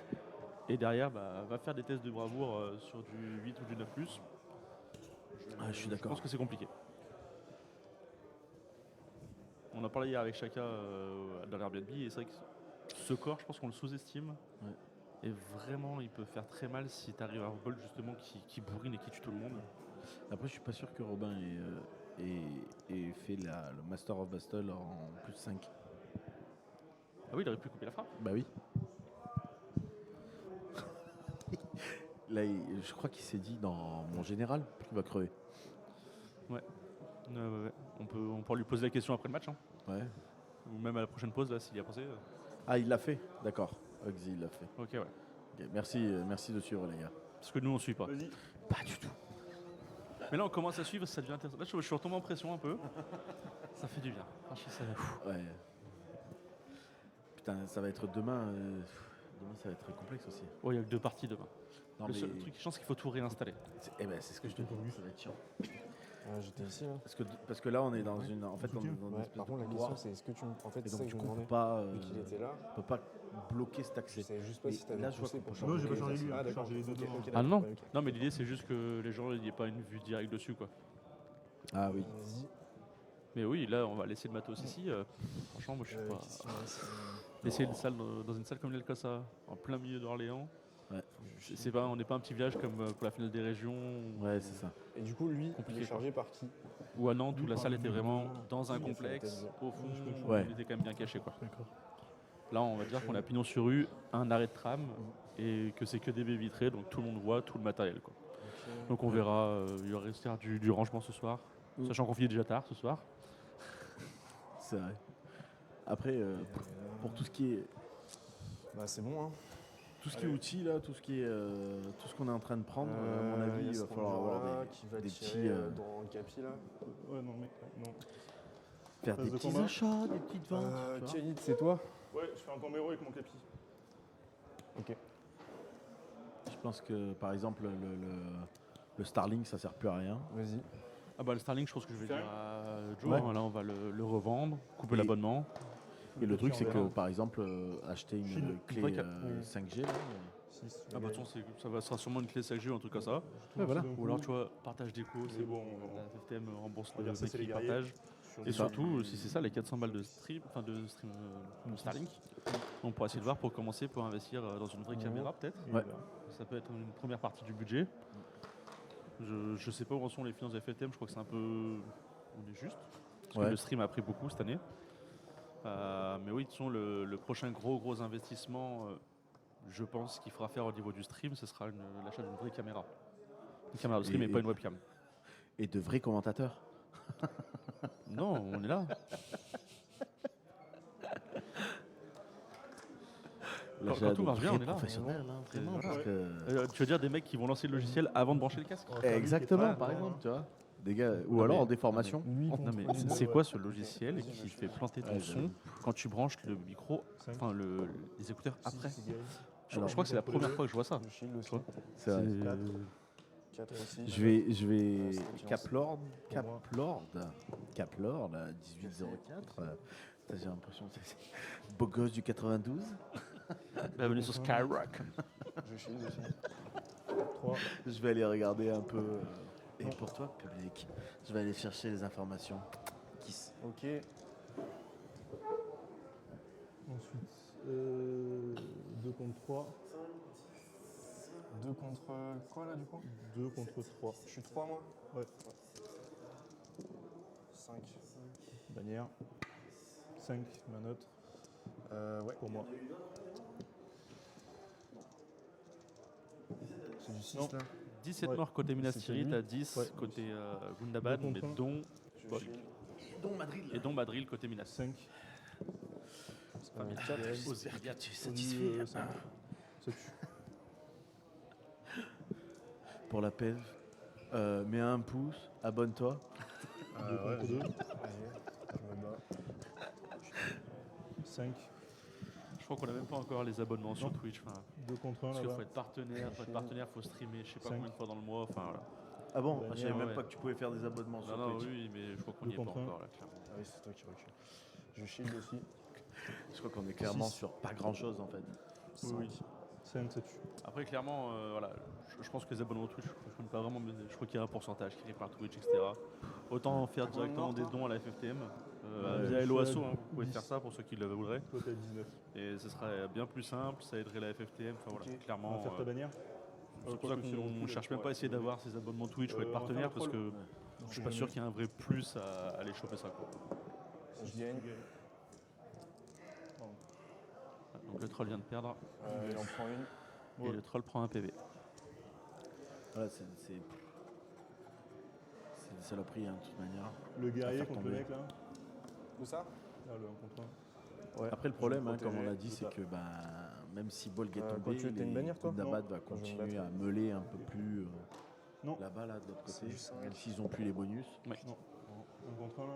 Et derrière, va faire des tests de bravoure sur du 8 ou du 9+. Je suis Je d'accord. pense que c'est compliqué. On en parlait hier avec Chaka dans l'Airbnb, et c'est vrai que ce corps, je pense qu'on le sous-estime. Ouais. Et vraiment, il peut faire très mal si tu arrives à un bol justement qui bourrine et qui tue tout le monde. Après, je suis pas sûr que Robin ait fait le Master of Battle en plus 5. Ah oui, il aurait pu couper la frappe. Bah oui. Là, je crois qu'il s'est dit dans mon général qu'il va crever. Ouais. On pourra lui poser la question après le match, hein. Ouais. Ou même à la prochaine pause, là, s'il y a pensé. Ah, il l'a fait. D'accord. Hugsy, il l'a fait. Ok, ouais. Ok, merci de suivre, les gars. Parce que nous, on suit pas. Vas-y. Pas du tout. Mais là, on commence à suivre, ça devient intéressant. Là, je suis retombé en pression un peu. Ça fait du bien. Franchement, ça... Ouais. Putain, ça va être demain. Demain, ça va être complexe aussi. Oh, il y a que 2 parties demain. Non, Le mais seul truc, je pense qu'il faut tout réinstaller. c'est ce que je te dis. Ça va être chiant. J'étais ici là. Parce que là, on est dans une. En fait, on est dans une Ouais, espèce par de contre, la couloir. question c'est est-ce que tu. En fait, Et c'est ça donc, que du je coup, me on demandais. peut pas. Vu qu'il était là, On peut pas bloquer cet je accès. savais juste pas Et si t'avais là, je vois poussé qu'on pour peut changer. Non, j'ai pas changé les lui, accès. hein, Ah, j'ai d'accord. changé les deux Ok, devant. ok, Ah d'accord. non, Ouais, ok. non, mais l'idée, c'est juste que les gens, il n'y ait pas une vue directe dessus, quoi. Ah oui. Vas-y. Mais oui, là, on va laisser le matos ici. Franchement, moi, je suis pas... Qu'est-ce qu'il me reste Laisser une salle dans une salle comme l'Elcossa, en plein milieu d'Orléans. Ouais. On n'est pas un petit village comme pour la finale des régions. Ouais, c'est ça. Et du coup, lui, il Compliqué, est chargé par qui? Ou à Nantes, où la par salle le était milieu. vraiment dans un Oui, complexe, il au fond, où Ouais. il était quand même bien caché, quoi. D'accord. Là, on va dire qu'on a pignon sur rue, un arrêt de tram, et que c'est que des baies vitrées, donc tout le monde voit tout le matériel, quoi. Donc on verra, il y aura du rangement ce soir, sachant qu'on finit déjà tard ce soir. C'est vrai. Après, pour tout ce qui est. Bah, c'est bon, hein. Tout ce qui est outils, là, tout ce qu'on est en train de prendre, à mon avis, il va falloir avoir qui va des tirer petits. dans le capi là. Ouais, non, mais non. Faire Phase des de petits combat. achats, des petites ventes. tu vois. Tianit, c'est toi? Ouais, je fais un tombéro avec mon capi. Ok. Je pense que, par exemple, le Starlink, ça sert plus à rien. Vas-y. Ah bah le Starlink, je pense que je vais Tiens. dire à Joe, Ouais. hein, là on va le revendre, couper Et- l'abonnement. Et le truc, capi c'est en que, verre. par exemple, acheter une Chine. clé Vrai qu'il y a- 5G, là, 6. Ah bah de toute façon, ça sera sûrement une clé 5G ou un truc comme ça. voilà. Ou alors tu vois, partage d'écho, c'est Mais bon, bon, la FTM rembourse le regarde, ça, mec c'est qui les guerriers. partage. Et ça. surtout, si c'est ça, les 400 balles de stream, de Starlink, on pourra essayer de voir pour commencer, pour investir dans une vraie caméra peut-être. Et Ouais. voilà. Ça peut être une première partie du budget. Je sais pas où en sont les finances de FTM, je crois que c'est un peu... On est juste. Parce Ouais. que le stream a pris beaucoup cette année. Mais oui, de toute façon, le prochain gros investissement, je pense qu'il faudra faire au niveau du stream, ce sera l'achat d'une vraie caméra. Une caméra de stream et pas une webcam. Et de vrais commentateurs. Non, on est là. Quand tout marche bien, on est là. Professionnel, hein, vraiment. Ouais. Parce que... Tu veux dire des mecs qui vont lancer le logiciel avant de brancher le casque? Exactement, Ouais, par ouais. exemple, tu vois. Des gars, ou Non, alors mais- des formations. Lui, Non mais contre c'est lui. quoi ce logiciel qui fait planter ton Ouais, son quand tu branches le micro, Cinq. enfin les écouteurs après? Je Alors, crois que c'est la première fois que je vois ça. Le shield aussi. Toi C'est vrai. 4 aussi. Je vais c'est Caplord, Pour moi. Caplord, là, 1804. J'ai l'impression que c'est beau gosse du 92. Bienvenue sur Skyrock. Je shield aussi. 3. Je vais aller regarder un peu. Et pour toi, public, je vais aller chercher les informations. Kiss. Ok. Ensuite, 2 contre 3. 2 contre quoi là du coup? 2 contre 3. Je suis 3 moi? Ouais. 5. Bannière. 5, ma note. Ouais. Pour moi. C'est du 6 Non. là. 17 Ouais. morts côté Minas C'était Tirith, lui. à 10 Ouais. côté Gundabad, Deux mais contre un. dont Je Bon. shield. et dont Madril côté Minas. 5. Famille 4. Osiris. Tu es satisfait 5. Ça tue. pour la PEV. Mets un pouce, abonne-toi. 2 contre 2. Allez, je me bats. 5. Je crois qu'on n'a même pas encore les abonnements sur Twitch. Enfin, 2 contre 1 parce qu'il là-bas. faut être partenaire, faut streamer, je sais pas Cinq. combien de fois dans le mois. Enfin voilà. Ah bon Bannière, Je savais même ouais. pas que tu pouvais faire des abonnements Non, sur non, Twitch. oui, mais je crois qu'on Deux n'y est pas contre un. encore là, clairement. Ah oui, c'est toi qui recule. Je shield aussi. Je crois qu'on est clairement Six. sur pas grand-chose en fait. 5. 5, ça tue. Après, clairement, voilà, je pense que les abonnements Twitch, je connais pas vraiment, mais je crois qu'il y a un pourcentage qui est par Twitch, etc. Autant faire directement des dons à la FFTM. Ouais, Via je LOASO, suis à hein, vous pouvez 10. faire ça pour ceux qui le voudraient. Toi t'as 19. Et ce serait bien plus simple, ça aiderait la FFTM. Enfin voilà, Ok. On clairement. va faire ta bannière. C'est pour ça qu'on cherche même pas à essayer d'avoir ces abonnements Twitch ou être on va partenaire faire un parce que troll. je suis pas sûr qu'il y ait un vrai plus à aller choper ça, quoi. Je gagne. Donc le troll vient de perdre Il en prend une. et le troll prend un PV. Voilà, c'est des saloperies, hein, de toute manière. Le guerrier faire contre le tomber. mec là. Où ça Là, le 1 contre 1. Ouais. Après, le problème, Je vais hein, comme on l'a protéger, dit, c'est c'est ça. que même si Bolg est Quoi, tombé, tu veux, t'as une bannière, toi Gundabad Non. va Moi, je vais me continuer battre. à meuler un peu plus Non. là-bas, là, de l'autre C'est côté, du cinq. même s'ils n'ont plus les bonus. Ouais. Non. 1 contre 1 là.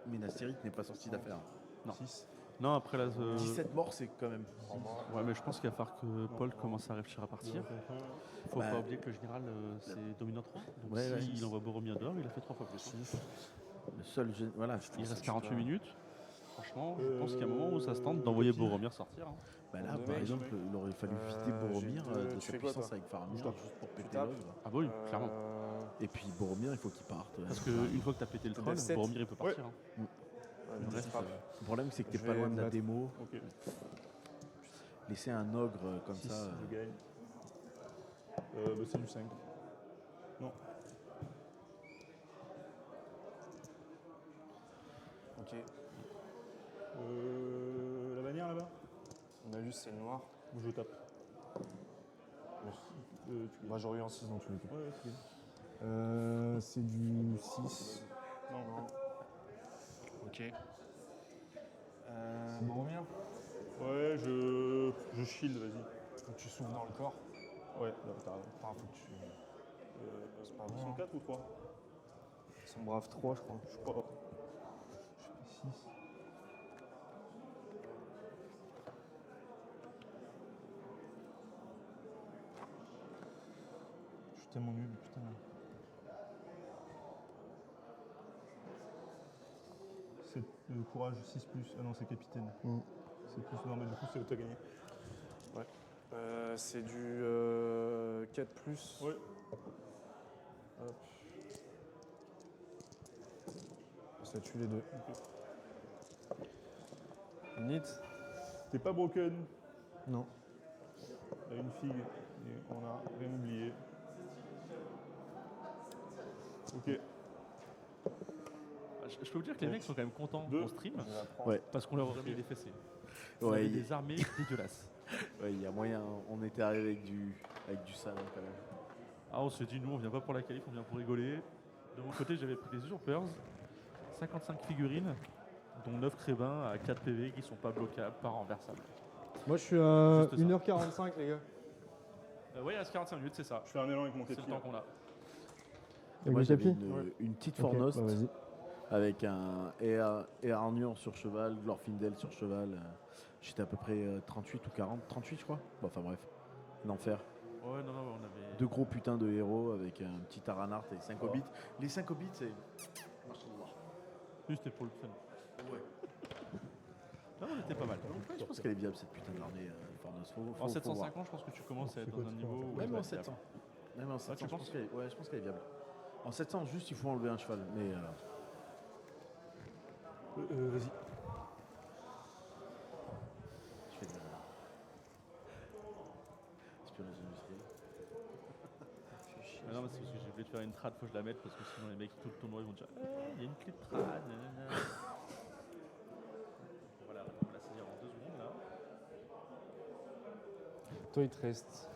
Minas Tirith n'est pas sorti d'affaire. Non. 6. Non, après là. 17 morts, c'est quand même. Ouais, mais je pense qu'il va falloir que Paul commence à réfléchir à 2 partir. contre 1. Faut Bah, pas oublier que le général, c'est dominant 3. Donc Ouais, ouais. s'il envoie Boromir dehors, il a fait 3 fois plus. Le seul. Voilà, Il reste 48 minutes. Franchement, je pense qu'il y a un moment où ça se tente d'envoyer Boromir sortir. Hein. bah là, Deux par mecs, exemple, il aurait fallu vider Boromir j'ai deux- de tu sa fais quoi, puissance toi avec Faramir juste pour péter tapes l'œuvre. Ah bah oui, clairement. Et puis Boromir, il faut qu'il parte. Parce qu'une fois que t'as pété le T'es troll, dev 7. Boromir il peut partir. Hein. Le reste, Le problème, c'est que t'es Je pas vais loin de me la battre. démo. Ok. Laisser un ogre comme 6, ça. je gagne. Bah, c'est du 5. Non. Ok. La bannière là-bas. On a juste c'est le noir. Ou je tape. Tu Moi j'aurais eu un 6 dans tous les cas. Ouais, c'est bien. C'est du 6. Non. Ok. Boromir. Ouais, je shield, vas-y. Faut que tu souffles dans le corps. Ouais, là, t'as raison. Enfin, faut que tu. C'est pas Ils bon, sont hein. 4 ou 3 Ils sont braves 3, je crois. Je crois pas. Je fais 6. Je suis tellement nul, putain. C'est le courage 6+. Ah non, c'est capitaine. C'est plus. Non, mais du coup, t'as gagné. C'est du 4 plus. Ouais. Hop. Ça tue les deux. Nit. T'es pas broken. Non. Là, une figue. Et on a rien oublié. Ok. Je peux vous dire que les mecs sont quand même contents Deux. qu'on stream Ouais. parce qu'on leur aurait mis des fessées. On Ouais, avait il des armées dégueulasses. ouais, il y a moyen. On était arrivé avec du salon quand même. Ah, on s'est dit, nous on vient pas pour la qualif, on vient pour rigoler. De mon côté, j'avais pris des usurpers, 55 figurines, dont 9 crébins à 4 PV qui sont pas bloquables, pas renversables. Moi je suis à Juste ça. 1h45 les gars. Ouais, il reste 45 minutes, c'est ça. Je fais un élan avec mon C'est képi. le temps qu'on a. Moi, j'avais Ouais. une petite Ok, Fornost bah, vas-y. avec un Earnur sur cheval, Glorfindel sur cheval. J'étais à peu près 38 ou 40. 38, je crois. Bon, enfin bref, un enfer. Ouais, non, on avait. Deux gros putains de héros avec un petit Aranart et 5 hobbits. Les 5 hobbits, c'est. Juste c'était pour le fun. Ouais. Non, on était pas mal. Je pense qu'elle est viable cette putain d'armée Fornost. En Faut voir. 750, je pense que tu commences à être dans un niveau où. Même ça va en être 700. Même en 700, tu je pense penses qu'elle est viable. En 700, juste, il faut enlever un cheval. Mais Vas-y. je fais de espionnage industriel. Ah non, mais c'est parce que j'ai voulu te faire une trad, faut que je la mette parce que sinon les mecs tout le tournoi ils vont dire il y a une clé de trad. Nanana. Voilà, on va la saisir en 2 secondes là. Toi il te reste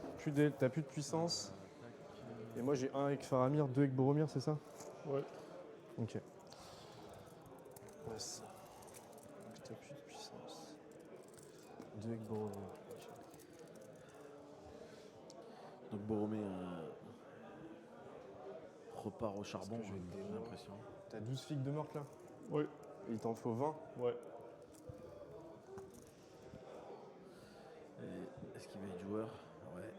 t'as plus de puissance. Et moi j'ai 1 avec Faramir, 2 avec Boromir, c'est ça? Ouais. Ok. Ouais, c'est ça. Donc t'as plus de puissance. 2 avec Boromir. Ok. Donc Boromir repart au charbon, que je vais j'ai te démo l'impression. T'as 12 figues de morte là? Ouais. Et il t'en faut 20? Ouais. Et est-ce qu'il va être joueur? Ouais.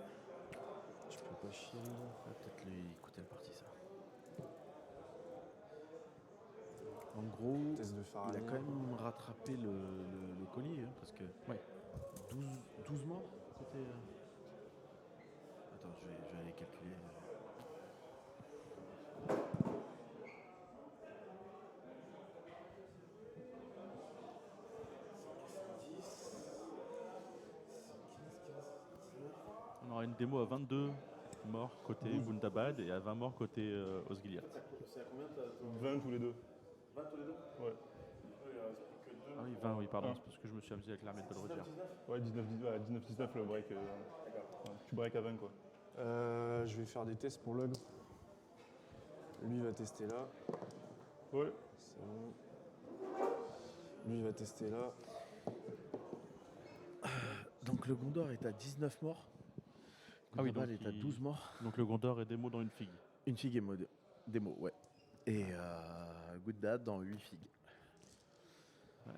Tu peux pas chier. Va peut-être lui coûter le parti, ça. En gros, Test de il Faramir. a quand même rattrapé le collier, hein, parce que Ouais. 12 morts, c'était... Attends, je vais aller calculer. On aura une démo à 22 morts côté Gundabad et à 20 morts côté Osgiliath. 20 tous les deux. Ouais. Ah oui, 20, oui, pardon, Ah. c'est parce que je me suis amusé avec l'armée de Belroger. Ouais, 19-19 le break. Ouais, tu break à 20 quoi. Je vais faire des tests pour l'ogre. Lui il va tester là. Ouais. C'est bon. Lui il va tester là. Donc le Gondor est à 19 morts. Ah oui, Gundabad donc est à il- 12 morts. Donc le Gondor est démo dans une figue. Une figue et démo, ouais. Et Gundabad dans 8 figues. Ouais,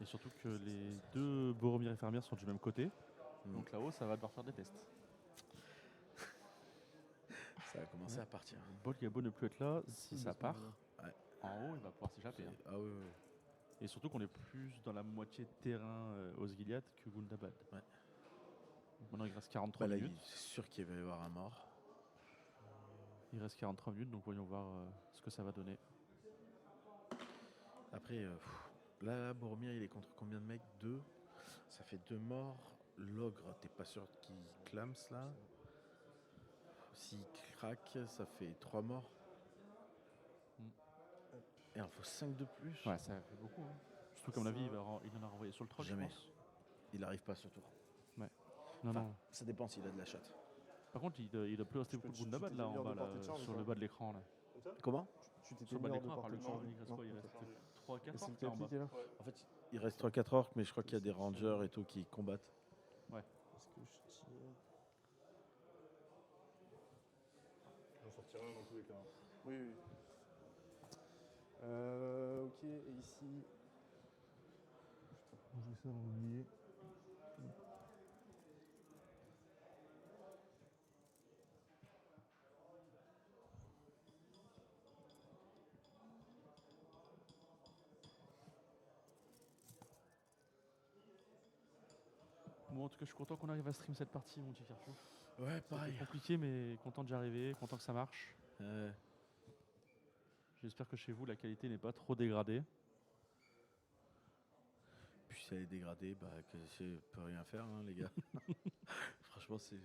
et surtout que les deux Boromir et Faramir sont du même côté. Donc là-haut, ça va devoir faire des tests. Ça va commencer à partir. Bol il a beau ne plus être là, si ça part, Ouais. en haut, il va pouvoir s'échapper. hein. Ah oui, oui. Et surtout qu'on est plus dans la moitié de terrain Osgiliath que Gundabad. Ouais. Donc maintenant, il reste 43 Là, minutes. c'est sûr qu'il va y avoir un mort. Il reste 43 minutes, donc voyons voir ce que ça va donner. Après, là, Boromir, il est contre combien de mecs? 2. Ça fait 2 morts. L'ogre, t'es pas sûr qu'il clame là. S'il craque, ça fait 3 morts. Mm. Et il en faut 5 de plus. Ouais, ça fait beaucoup. hein. Surtout qu'à mon avis, il en a renvoyé sur le troll, je Jamais. pense. Il n'arrive pas ce tour. Non, Enfin, non. ça dépend s'il a de la chatte. Par contre, il a plus resté beaucoup de Gundabad là en bas, là, sur le bas de l'écran. Là. Comment? Tu t'étais Sur le bas de mis hors de l'écran, par le portée de champ, champ. il reste Non, quoi? Il ok. reste 3-4 Et c'est le orques là en capi bas. qui est là. En fait, il reste 3-4 orques, mais je crois qu'il y a des rangers et tout qui combattent. Est-ce que je tire J'en sortirai un dans tous les cas. Oui, oui. Ok, et ici. Je vais essayer d'en oublier. Bon, en tout cas, je suis content qu'on arrive à stream cette partie, mon petit Carrefour. Ouais, C'est compliqué, mais content d'y arriver, content que ça marche. J'espère que chez vous, la qualité n'est pas trop dégradée. Puis si elle est dégradée, bah, que je peux rien faire, hein, les gars. Franchement, c'est.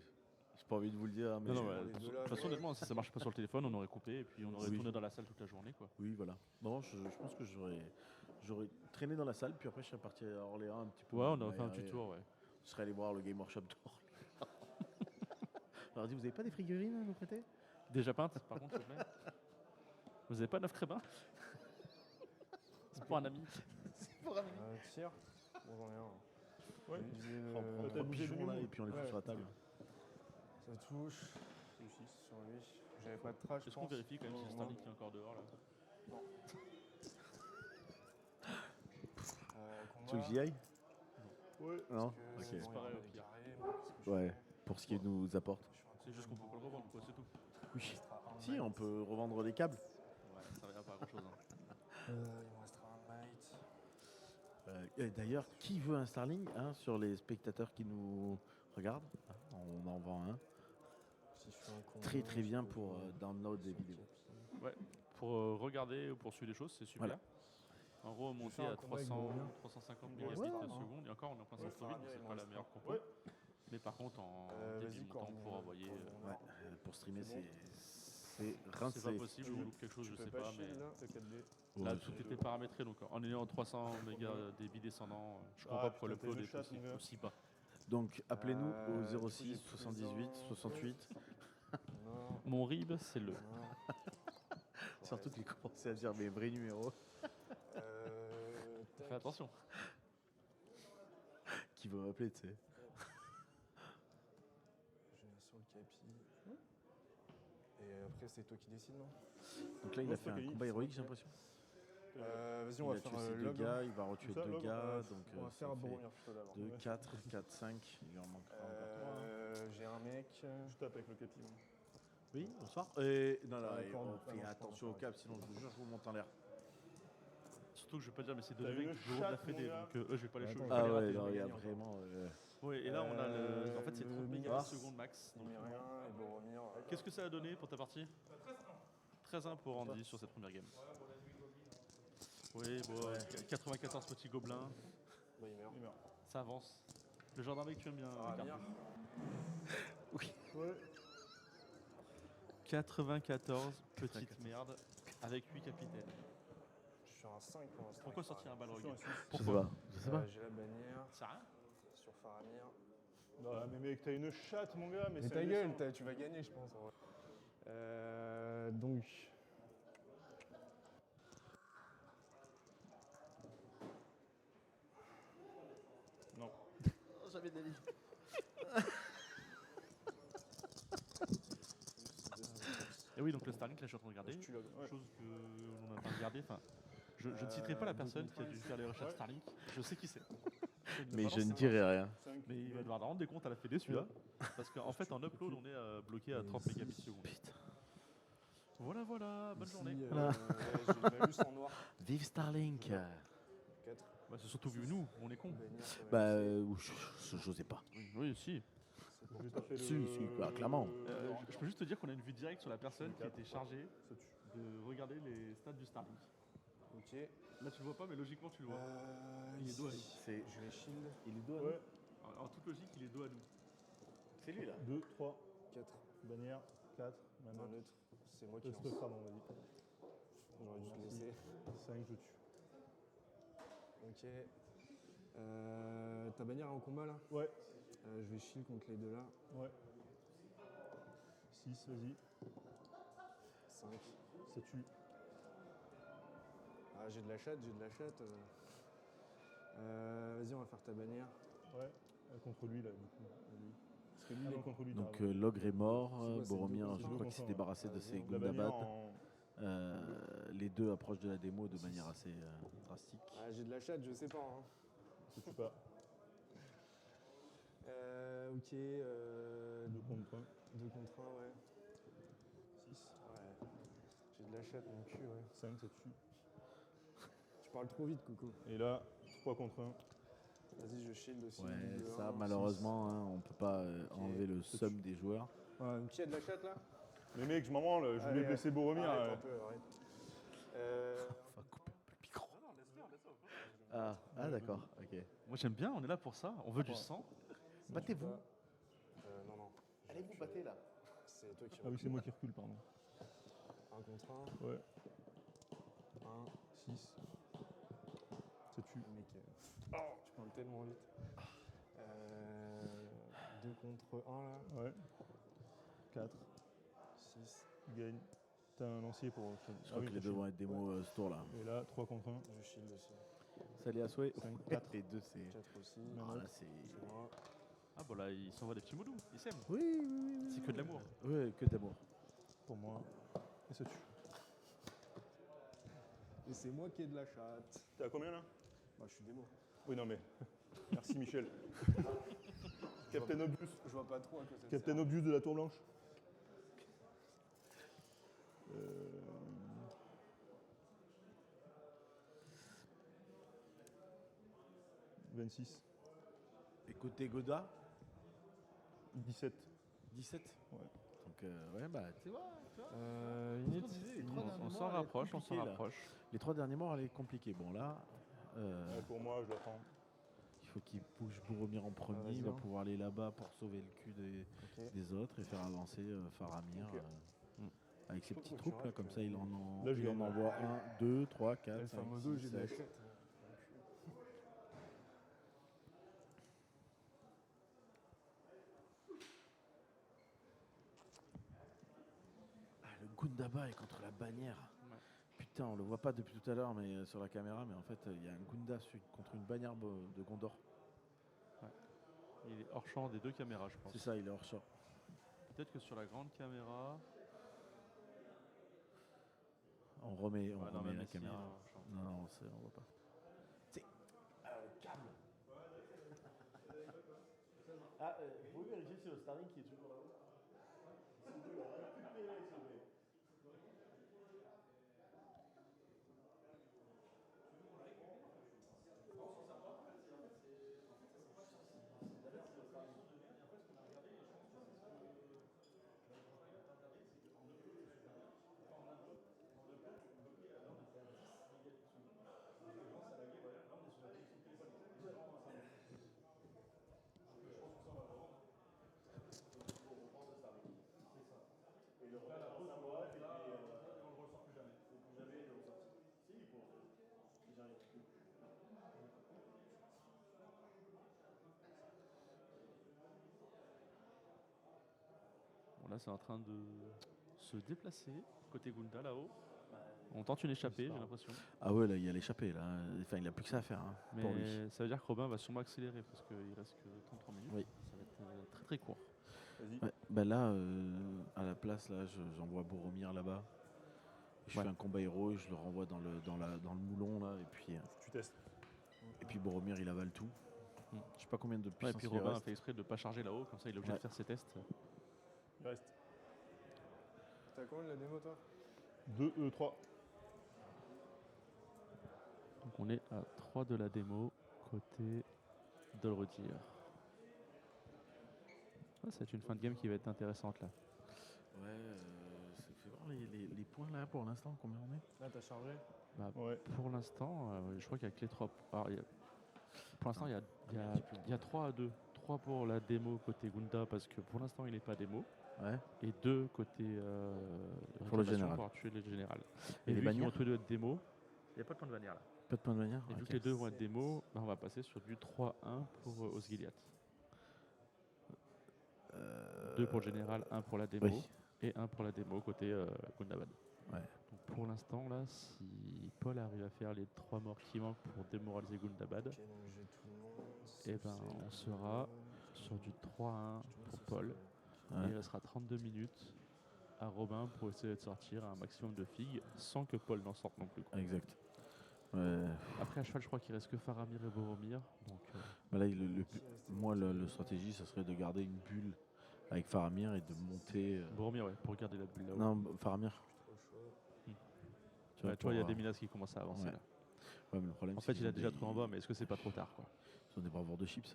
J'ai pas envie de vous le dire, mais. Non, non, les de deux toute là, façon, mais- honnêtement, si ça marchait pas sur le téléphone, on aurait coupé et puis on aurait Oui. tourné dans la salle toute la journée, quoi. Oui, voilà. Non, je pense que j'aurais traîné dans la salle, puis après je serais parti à Orléans un petit peu. Ouais, on a fait un m'aérer. petit tour, ouais. Je serais allé voir le Game Workshop d'Orléans. Alors, dit, vous avez pas des figurines à nous prêter? Déjà peinte, par contre, s'il vous plaît. Vous avez pas 9 crébins? C'est pour un ami. Tire. Bon, j'en ai un. Ouais. J'ai utilisé le- On t'as prend bougé pigeon, le là, menu. et puis on les fout Ouais. sur la table. Ça touche. Sur lui. J'avais pas de trash, je Est-ce qu'on pense. vérifie quand même si c'est Non, Starlink qui est encore dehors là? Tu veux que j'y aille? Ouais. Non? Ok. C'est pareil au pire. Ouais, pour ce qu'il nous apporte. C'est juste qu'on peut pas le revendre, quoi, c'est tout. Oui. Si, on peut revendre les câbles. Ouais, ça revient pas à grand chose. Il me restera un might. Et d'ailleurs, qui veut un Starlink hein, sur les spectateurs qui nous regardent? On en vend un. Si je fais un combo, Très très je bien peux pour jouer download des sur vidéos. Capi. Ouais, pour regarder ou pour suivre les choses, c'est super. Voilà. En gros, monter faire un à combat avec 300, Boromir. 350 Ouais. mégabits Ouais. de seconde. Et encore, on est en plein Ouais, centre-ville, donc Faramir, c'est il pas m'en la reste meilleure un. compo. Ouais. Mais par contre, en Vas-y, débit montant Corbe, pour envoyer, Ouais, pour streamer, C'est bon. c'est c'est rincé. pas possible, on loupe quelque chose, Tu je peux sais pas pas, chill, mais là T'as 4D. là Ouais, tout était paramétré, donc en ayant 300 mégas débit descendant, je comprends Ah, pas pourquoi le putain, t'es upload le est chat, aussi, mon gars. aussi bas. Donc appelez-nous Du coup, au j'ai 06 pris 78 un- 68. Non. Mon RIB, c'est le. non. Surtout qu'il commençait à dire mes vrais numéros. Fais attention. Qui veut m'appeler, tu sais. Je viens sur le capi. Et après, c'est toi qui décides, non? Donc là, il Moi, a c'est fait un Kali, combat c'est héroïque, ok. j'ai l'impression. Vas-y, on Il va a faire tué ses deux l'og. gars, il va retuer Ça, deux l'og, gars. ouais. Donc On va ça faire fait Boromir plutôt d'abord. 2, 4, 4, 5. Il en manquera encore 3. J'ai un mec. Je tape avec le capi. moi. Oui, bonsoir. Et non, là, Encore on une- fait ah non, attention au pardon, câble, sinon je vous jure, je vous monte en l'air. Surtout que je vais pas dire, mais c'est T'as deux une mecs du bureau de la chatte, Fédé, mon gars. donc eux, je vais pas les Attends, chauffer. Ah les ouais, rater, non, je il y a gagne encore. vraiment. Ouais, et là, on a le. En fait, c'est 30 le mégas Mars. seconde max. Donc, Numérien et Boromir. qu'est-ce que ça a donné pour ta partie 13-1 pour Andy sur cette première game. Oui, bon, 94 petits gobelins, Bah, il meurt. Il meurt. ça avance. Le genre d'un mec que tu aimes bien, Ah, Carpi. merde. Ouais. 94 petites merdes avec 8 capitaines. Je suis un 5 pour l'instant. Pourquoi sortir un balrog? Je suis un 6. Je sais pas. Je sais pas. J'ai la bannière Ça rien. sur Faramir. Non, mais mec, t'as une chatte, mon gars. Mais c'est ta indécent. gueule, tu vas gagner, je pense. En vrai. Donc. Non. J'avais des livres. Et oui, donc le Starlink, là, je suis en train de regarder. Tu l'as. Ouais. Chose que l'on n'a pas regardé. Enfin, je ne citerai pas la personne qui a dû faire les recherches Ouais. Starlink. Je sais qui c'est. Mais je ne dirai rien. 5. Mais il va devoir rendre des comptes à la Fédé celui-là. Parce qu'en fait, en upload, on est bloqué à 30 mégabits secondes. Voilà, voilà, bonne journée. Voilà. J'ai ma luce en noir. Vive Starlink. 4. Bah, c'est surtout vu nous, on est cons. Bah, je sais pas. Oui, si. Juste après Si, quoi, clairement. Je peux juste te dire qu'on a une vue directe sur la personne qui Quatre. était chargée Ça tue. de regarder les stats du Starlink. Ok. Là, tu le vois pas, mais logiquement, tu le vois. Il est dos à C'est. Je vais shield. Il est dos Ouais. En toute logique, il est dos à nous. C'est lui là. 2, 3. 4. Bannière. 4. Un Maintenant. neutre. C'est moi qui Le lance. stuff, pardon, vas-y. J'aurais dû te laisser. 5, je tue. Ok. Ta bannière est en combat là. Ouais. Je vais shield contre les deux là. Ouais. 6, vas-y. 5. Ça tue. Ah, j'ai de la chatte, j'ai de la chatte. Vas-y, on va faire ta bannière. Ouais. Contre lui, là, du coup. Lui. Parce que lui, Ah il est non, contre lui. Donc t'as raison. l'ogre est mort. C'est quoi, c'est Boromir, deux je contre crois un qu'il s'est ouais. débarrassé de ses La bannière Gundabad. en. Les deux approchent de la démo de manière assez drastique. Ah, j'ai de la chatte, je sais pas. Hein. Ça tue pas. Ok. 2 contre 1. 2 contre 1, ouais. 6. Ouais. J'ai de la chatte, mon cul, ouais. 5, ça tue. Tu parles trop vite, Coco. Et là, 3 contre 1. Vas-y, je shield aussi. Ouais, de ça un, malheureusement, hein, on peut pas enlever le Ça sum des joueurs. six. Ouais, qui a de la chatte là Mais mec, je m'en branle, je voulais Allez, blesser Boromir. Arrête un peu, arrête. Enfin, couper un peu le micro. Ah d'accord, ok. Moi, j'aime bien, on est là pour ça. On veut du sang. Battez-vous. Non, non. Allez vous battez là. C'est toi qui Ah oui, c'est moi qui recule, pardon. 1 contre 1. Ouais. 1. 6. Ça tue. Mec, tu parles tellement vite. 2 contre 1 là. Ouais. 4. 6. Tu gagnes. T'as un lancier pour. Je crois que les deux vont être démo ce tour là. Et là, 3 contre 1. Je shield aussi. Salut à souhait. 5, 4 et 2 c'est. 4 aussi. Ah là c'est. C'est moi. Ah, bah là, il s'envoie des petits moudous. Il s'aime. Oui, oui, oui. C'est que de l'amour. Oui, que d'amour. Pour moi. Et ça tue. Et c'est moi qui ai de la chatte. T'es à combien là? Bah, je suis démo. Oui, non mais. Merci Michel. Captain Obvious. Je vois pas trop à quoi ça Captain sert. Obvious de la Tour Blanche. 26. Écoutez Goda, 17. 17. Ouais. Donc ouais bah tu vois. Init. On s'en rapproche, on s'en rapproche. Les 3 derniers morts elle est compliquée. Bon là, Ouais, pour moi, je la prends. il faut qu'il bouge Boromir en premier, vas-y, il va hein. pouvoir aller là-bas pour sauver le cul Ok. des autres et faire avancer Faramir Ok. avec ses Je sais pas petites pourquoi troupes tu là, comme rates, ça il en, Là, je il en gagne. envoie 1, 2, 3, 4, El 5, Famoso, 6, j'ai de la 7. chatte. Ah, le Gundaba est contre la bannière. Putain, on le voit pas depuis tout à l'heure mais sur la caméra, mais en fait il y a un Gunda contre une bannière de Gondor. Il est hors champ des deux caméras, je pense. C'est ça, il est hors champ. Peut-être que sur la grande caméra. On remet, Ouais, non, remet même la ici, caméra. hors champ. Non, non, on voit pas. C'est câble. Ah, vous pouvez vérifier si le Starlink qui est toujours là-haut. Là, c'est en train de se déplacer côté Gunda là-haut. On tente une échappée, j'ai l'impression. Ah ouais, là, il y a l'échappée. Là. Enfin, il n'a plus que ça à faire hein, pour lui. Mais ça veut dire que Robin va sûrement accélérer parce qu'il reste que 33 minutes. Oui. Ça va être très très court. Vas-y. Ouais, bah là, à la place, là, j'envoie Boromir là-bas. Je Ouais. fais un combat héros et je le renvoie dans le moulon là. Tu testes. Et puis Boromir, il avale tout. Je sais pas combien de Ouais, et puissance puis il Robin a reste. fait exprès de ne pas charger là-haut, comme ça il est obligé Ouais. de faire ses tests. Il reste T'as combien de la démo, toi 2, 3. Donc on est à 3 de la démo côté Dolrutir. Ça va être une fin de game qui va être intéressante là. Ouais, ça fait voir les points là pour l'instant, combien on est. Là, t'as chargé Ouais. Pour l'instant, je crois qu'il y a que les 3. Pour l'instant, il y a 3 à 2. 3 pour la démo côté Gunda parce que pour l'instant il n'est pas démo. Ouais. Et 2 côté Pour le réclamation général. pour avoir tué le général. Et les vu qu'ils bannières vont tous les deux être démo, il n'y a pas de point de bannière là. Pas de point de manière. Et vu que les deux vont être démo, on va passer sur du 3-1 pour Osgiliath. 2 pour le général, 1 pour la démo. Oui. Et 1 pour la démo côté Gundabad. Ouais. Donc pour l'instant là, si Paul arrive à faire les 3 morts qui manquent pour démoraliser Gundabad, Ok, donc j'ai tout le monde. et ben on sera sur du 3-1 pour Paul. Ouais. Et il restera 32 minutes à Robin pour essayer de sortir un maximum de figues sans que Paul n'en sorte non plus. Quoi. Exact. Ouais. Après à cheval, je crois qu'il reste que Faramir et Boromir. Donc Bah là, moi, le stratégie, ça serait de garder une bulle avec Faramir et de monter. Boromir, ouais, pour garder la bulle là-haut. Non, Faramir. Ouais, tu vois, il y a pour, des menaces qui commencent à avancer ouais. là. Ouais, mais le problème, En c'est fait, qu'ils il a ont déjà des- tout en bas, mais est-ce que c'est pas trop tard quoi? Ils sont des braveurs de chips.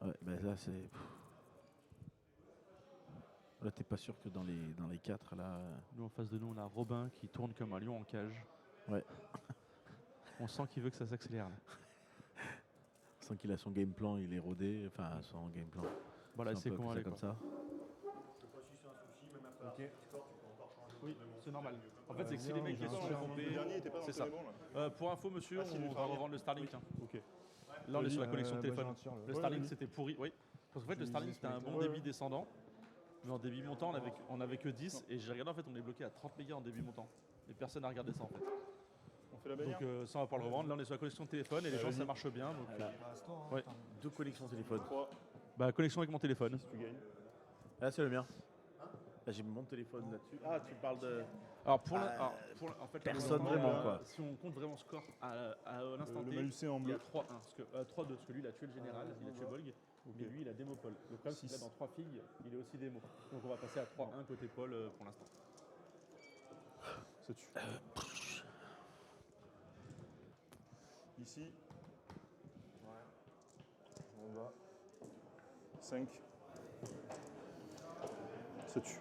Ouais, bah là, c'est. Là, t'es pas sûr que dans les 4, là. Nous, en face de nous, on a Robin qui tourne comme un lion en cage. Ouais. On sent qu'il veut que ça s'accélère là. Sans qu'il a son game plan, il est rodé. Enfin, son game plan. Voilà, c'est comment aller comme quoi. ça. Oui, c'est normal. En fait, c'est que si les mecs qui sont trompés, Le dernier était pas dans c'est le ça. bon là. Pour info, monsieur, Ah, si, on le va Starlink. revendre le Starlink. hein. Ok. Là, on est sur la connexion Bah, téléphone. Le Starlink, vas-y. c'était pourri. Oui. Parce qu'en fait, le Je Starlink, disais, c'était un bon ouais, débit ouais. descendant. Mais en débit montant, on avait que 10. Et j'ai regardé, en fait, on est bloqué à 30 mégas en débit montant. Et personne n'a regardé ça, en fait. On fait la bannière. Donc, ça, on va pas le revendre. Là, on est sur la connexion téléphone et les gens, ça marche bien. Donc, ouais. 2 connexions téléphone. 3, Bah, connexion avec mon téléphone. tu gagnes. Là, c'est le mien. Là, j'ai mon téléphone là-dessus. Ah, tu parles de. Alors, en fait, là, personne pour vraiment, l'instant, quoi. Si on compte vraiment score à l'instant Le T, malus est en il y a bleu. 3-1. 3-2, parce que lui, il a tué le général, il a tué Bolg. Mais lui, il a démo Paul. Le problème, c'est que là, Six. dans 3 figues, il est aussi démo. Donc, on va passer à 3-1 côté Paul pour l'instant. Ça tue. Ici. On va. 5. Ça tue.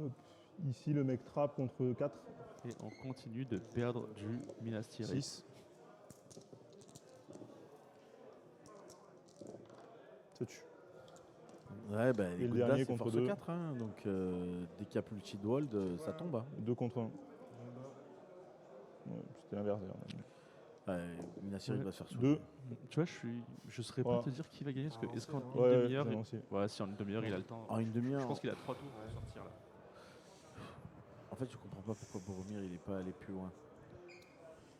Hop. Ici, le mec trappe contre 4. Et on continue de perdre du Minas Tirith. 6. Ça tue. Ouais, bah, les le Guldas, dernier c'est contre force deux. 4. Hein, donc, dès qu'il y a plus le cheat wall, ça tombe. Hein. 2 contre 1. Ouais, c'était inverse d'ailleurs. Minas Tirith va se faire soulever. 2. Tu vois, je serais pas Ouais. te dire qui va gagner, parce que est-ce qu'en une Ouais, demi-heure. c'est lancé. Ouais, si en une demi-heure, il a le temps. En une demi-heure. Je pense qu'il a 3 tours pour sortir là. En fait, je comprends pas pourquoi Boromir il est pas allé plus loin.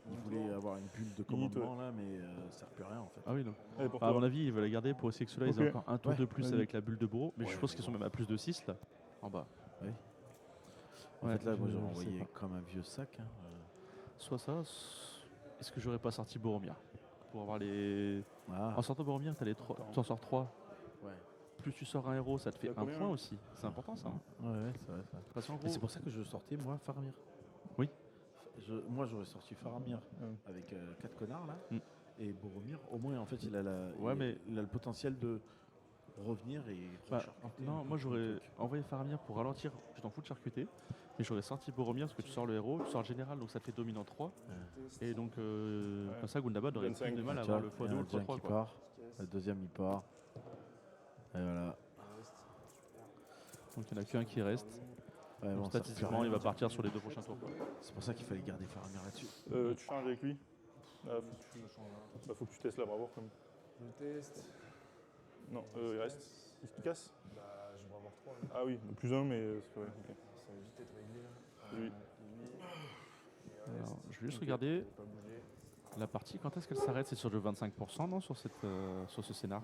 Il voulait avoir une bulle de commandement là, mais ça sert plus à rien en fait. Ah oui, non. Allez, pour À toi. mon avis, ils veulent la garder pour essayer que ceux-là, ils Ok. aient encore un tour Ouais, de plus vas-y. avec la bulle de Bourreau. Mais Ouais, je pense qu'ils sont même à plus de 6 là, en bas. En Ouais, fait, là, moi je j'aurais sais envoyé pas. comme un vieux sac. Hein. Soit ça, est-ce que j'aurais pas sorti Boromir pour avoir les. Ah, En sortant Boromir, tu en sors 3. ouais. Plus tu sors un héros, ça te fait T'as un combien, point là aussi. C'est important ça. hein. Ouais, c'est vrai ça. Parce qu'en Et gros, c'est pour ça que je sortais moi Faramir. Oui. Moi j'aurais sorti Faramir Ouais. avec 4 connards là. Mm. Et Boromir, au moins en fait, il a, Ouais, mais- il a le potentiel de revenir et bah, recharcuter un non, peu moi tout j'aurais le truc. envoyé Faramir pour ralentir. Je t'en fous de charcuter. Mais j'aurais sorti Boromir parce que tu sors le héros, tu sors le général, donc ça te fait dominant 3. Et donc, comme ça, Gundabad aurait 25. plus de mal à Tu vois, avoir le il y a x2 ou un le deuxième x3. qui Quoi. part, le deuxième il part. Et voilà. Donc il n'y en a qu'un qui reste. Ouais, Donc bon, ça fait statistiquement, rien. il va partir sur les 2 prochains tours. C'est pour ça qu'il fallait garder Faramir là-dessus. Tu changes avec lui. Faut que tu testes la bravoure quand même. Je teste. Non, il reste. Il casse. Bah, je vais avoir 3. Ah oui, donc plus 1, mais c'est ouais, ok. Ça va vite être réglé là. Lui. Lui. Alors, je vais juste regarder Pas bouger. la partie. Quand est-ce qu'elle s'arrête? C'est sur le 25%, non, sur ce scénar?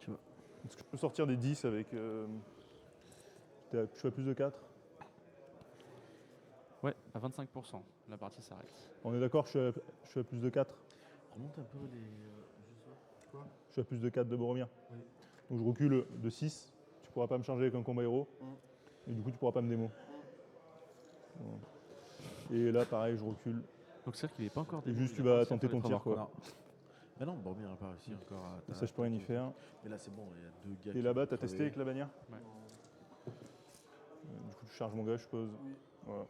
Est-ce que je peux sortir des 10 avec. Je suis à plus de 4. Ouais, à 25%. La partie s'arrête. On est d'accord, je suis à plus de 4. Remonte un peu les. Je suis à plus de 4 de Boromir. Oui. Donc je recule de 6. Tu pourras pas me changer avec un combat héros. Et du coup, tu pourras pas me démo. Voilà. Et là, pareil, je recule. Donc c'est-à-dire qu'il n'est pas encore Et démo, juste, il tu a pas vas réussi à tenter faire les ton tir, travaux. quoi. Mais non, Boromir n'a pas réussi encore à. Ça, je peux rien y faire. Mais là, c'est bon, il y a 2 gars. Et là-bas, t'as testé avec la bannière? Ouais. Du coup, tu charges mon gars, je suppose. Oui. Voilà.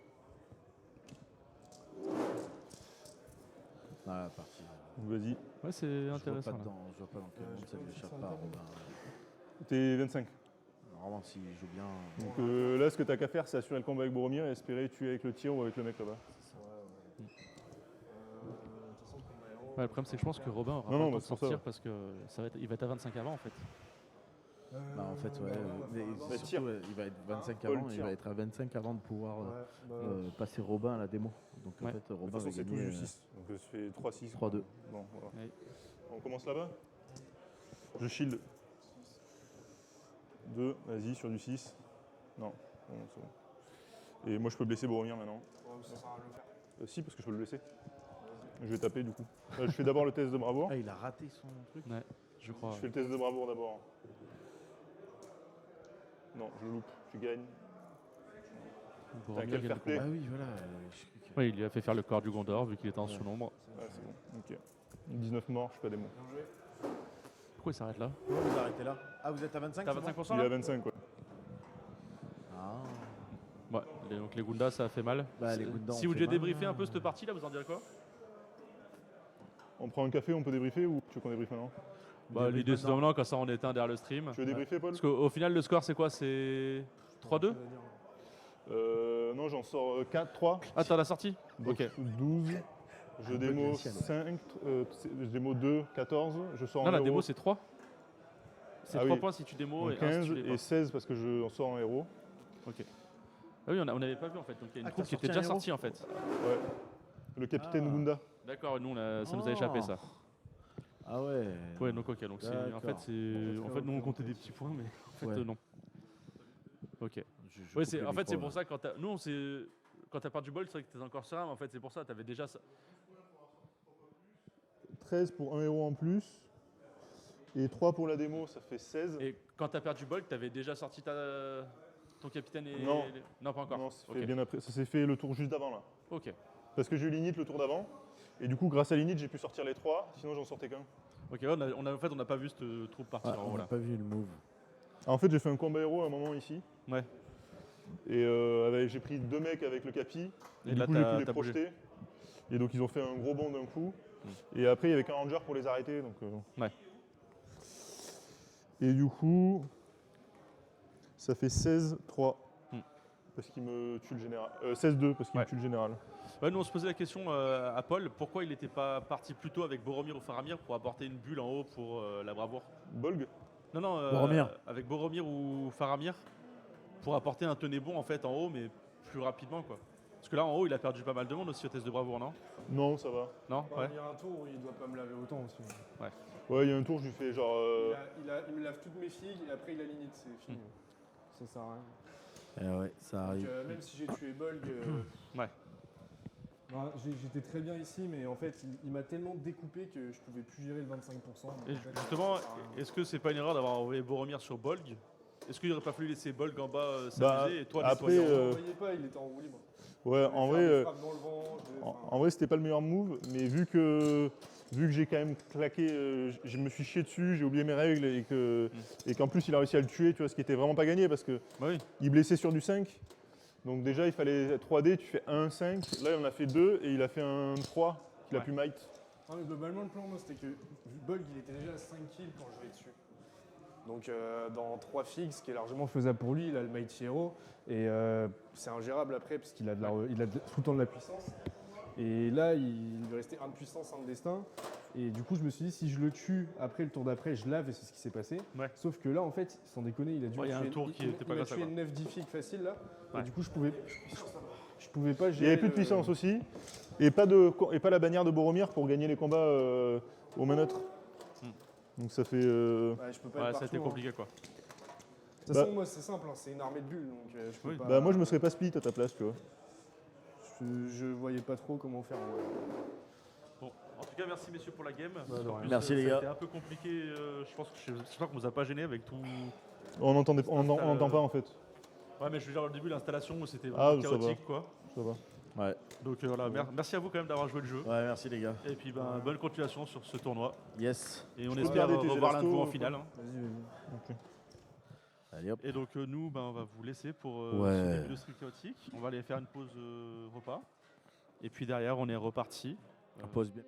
Ah, la partie. Donc vas-y. Ouais, c'est Je vois pas intéressant. là. je vois pas dans quel monde ça lui échappe pas, Robin. T'es 25. Normalement, s'il joue bien. Donc là, ce que t'as qu'à faire, c'est assurer le combat avec Boromir et espérer tuer avec le tir ou avec le mec là-bas. De toute façon, combat héros. Ouais, le problème, c'est que je pense que Robin aura Non, pas non, le temps bah, de c'est pour ça, sortir ouais. parce que il va être à 25 avant en fait. Bah, en fait, ouais. Mais Bah, surtout, tire. il va être 25 Paul avant, il tire. va être à 25 avant de pouvoir Ouais, passer Robin à la démo. Donc en Ouais. fait, De toute Robin façon, va c'est tous gagner. du 6. Donc ça fait 3-6. 3-2. Bon, voilà. Ouais. On commence là-bas. Je shield. 2, vas-y, sur du 6. Non, bon, c'est bon. Et moi, je peux blesser Boromir maintenant. ça sert à le faire. Si, parce que je peux le blesser. Je vais taper du coup. Je fais d'abord le test de bravoure. Ah, il a raté son truc. Ouais, je crois. Je fais le test de bravoure d'abord. Non, je loupe. Tu gagnes. Boromir quel gagne fair le play. combat. Ah oui, voilà. Je sais que- Ouais, il lui a fait faire le corps du Gondor vu qu'il était en sous-nombre. Ouais, c'est bon. Ok. 19 morts, je suis pas démon. Bien joué. Pourquoi il s'arrête là? Pourquoi vous arrêtez là? Ah, vous êtes à 25? T'as c'est bon 25% Il est là? à 25, quoi. Ah. Ouais, donc les Gunda ça a fait mal. Bah, les Gunda Si ont vous fait deviez mal, débriefer hein. un peu cette partie là, vous en direz quoi? On prend un café, on peut débriefer ou tu veux qu'on débriefe maintenant? Bah, l'idée c'est maintenant, quand ça on éteint derrière le stream. Tu veux débriefer, Paul? Parce qu'au final, le score c'est quoi? C'est 3-2? Non, j'en sors 4, 3. Ah, t'as la sortie? Donc Ok. 12. Je démo glacial, ouais. 5, je démo 2, 14. Je sors Non, en la héros. démo c'est 3. C'est Ah 3 oui. points si tu démo Donc et 1 si 15 tu l'es pas. et 16 parce que je en sors en héros. Ok. Ah oui, on n'avait pas vu en fait. Donc il y a une Ah, troupe t'as qui était sorti un déjà héros sortie en fait. Ouais. Le capitaine Ah. Gunda. D'accord, nous ça nous a échappé ça. Ah ouais. Ouais, donc ok, donc c'est en fait D'accord. nous on comptait des petits points, mais en fait Ouais. non. Ok. Je Ouais, coupe c'est le en fait c'est micro, pour là. ça que quand t'as perdu bol, c'est vrai que t'es encore serein, mais en fait c'est pour ça t'avais déjà ça. 13 pour un héros en plus. Et 3 pour la démo, ça fait 16. Et quand t'as perdu bol, t'avais déjà sorti ton capitaine et Non. non pas encore. Non, ça, Ok. fait bien après. Ça s'est fait le tour juste d'avant là. Ok. Parce que j'ai eu l'init le tour d'avant. Et du coup, grâce à l'init, j'ai pu sortir les 3. Sinon, j'en sortais qu'un. Ok, ouais, en fait on n'a pas vu cette troupe partir. Ah, on voilà. n'a pas vu le move. En fait, j'ai fait un combat héros à un moment ici. Ouais. Et j'ai pris 2 mecs avec le capi. Et Et là, du coup, j'ai t'as- pu les t'as bougé. projeter. Et donc, ils ont fait un gros bond d'un coup. Et après, il y avait qu'un ranger pour les arrêter. Donc, Ouais. Et du coup, ça fait 16-3. Hmm. Parce qu'il me tue le général. 16-2 parce qu'il Ouais. me tue le général. Ouais, nous on se posait la question à Paul, pourquoi il n'était pas parti plus tôt avec Boromir ou Faramir pour apporter une bulle en haut pour la bravoure? Bolg. Non, non, Boromir. avec Boromir ou Faramir pour apporter un tenez bon en fait en haut, mais plus rapidement quoi. Parce que là en haut il a perdu pas mal de monde aussi au test de bravoure, non? Non, ça va. Non? Ouais. Il y a un tour où il doit pas me laver autant aussi. Ouais, il y a un tour, je lui fais genre. Il me lave toutes mes figues et après il a l'init, c'est fini. Ça sert à rien. Ouais, ça Donc, arrive. même si j'ai tué Bolg, Ouais. bah, j'étais très bien ici, mais en fait il m'a tellement découpé que je pouvais plus gérer le 25%. donc Et en fait, justement, ça sert à rien. est-ce que c'est pas une erreur d'avoir envoyé Boromir sur Bolg? Est-ce qu'il aurait pas fallu laisser Bolg en bas Bah, s'amuser et toi après, nettoyer en haut? Je ne voyais pas, il était en roue libre. Ouais, en vrai. Frappe dans le vent, En vrai, c'était pas le meilleur move, mais vu que j'ai quand même claqué, je me suis chié dessus, j'ai oublié mes règles et qu'en plus il a réussi à le tuer, tu vois, ce qui était vraiment pas gagné parce que Bah oui. il blessait sur du 5. Donc déjà il fallait 3D, tu fais 1, 5. Là il en a fait 2 et il a fait un 3 qu'il a Ouais. pu might. Non, mais globalement, le plan, moi, c'était que vu Bolg, il était déjà à 5 kills quand je vais dessus. Donc dans 3 figues, ce qui est largement faisable pour lui, il a le Mighty Hero. Et c'est ingérable après, parce qu'il a, il a tout le temps de la puissance. Et là, il lui restait 1 de puissance, 1 de destin. Et du coup, je me suis dit, si je le tue après le tour d'après, je lave et c'est ce qui s'est passé. Ouais. Sauf que là, en fait, sans déconner, il a dû Ouais, il y a un tuer, tour qui était pas il a grâce à tué quoi. 9-10 figues facile là. Ouais. Et du coup, je pouvais pas Il gérer. n'y avait plus de puissance aussi. Et pas la bannière de Boromir pour gagner les combats au main neutre. Donc ça fait. Ouais, je peux pas Ouais, être ça a été partout, hein. compliqué quoi. De toute façon, moi, c'est simple, hein, c'est une armée de bulles. Donc, je peux Oui. pas... Bah moi je me serais pas split à ta place, tu vois. Je voyais pas trop comment faire. En vrai. Bon, en tout cas, merci messieurs pour la game. de En rien. plus, Merci, les ça a gars. été un peu compliqué. Je pense que j'espère qu'on vous a pas gêné avec tout. On n'entend pas en fait. Ouais, mais je veux dire, au début, l'installation, c'était Ah, vraiment ça va. chaotique quoi. Ça va. Ouais. Donc voilà, merci à vous quand même d'avoir joué le jeu. Ouais, merci les gars. Et puis bonne continuation sur ce tournoi. Yes. Et on peux espère garder tes revoir l'un de vous en élastos, finale. Hein. Vas-y. Allez hop. Et donc nous, on va vous laisser pour Ouais. ce début de stream chaotique. On va aller faire une pause repas. Et puis derrière, on est reparti. On pose bien.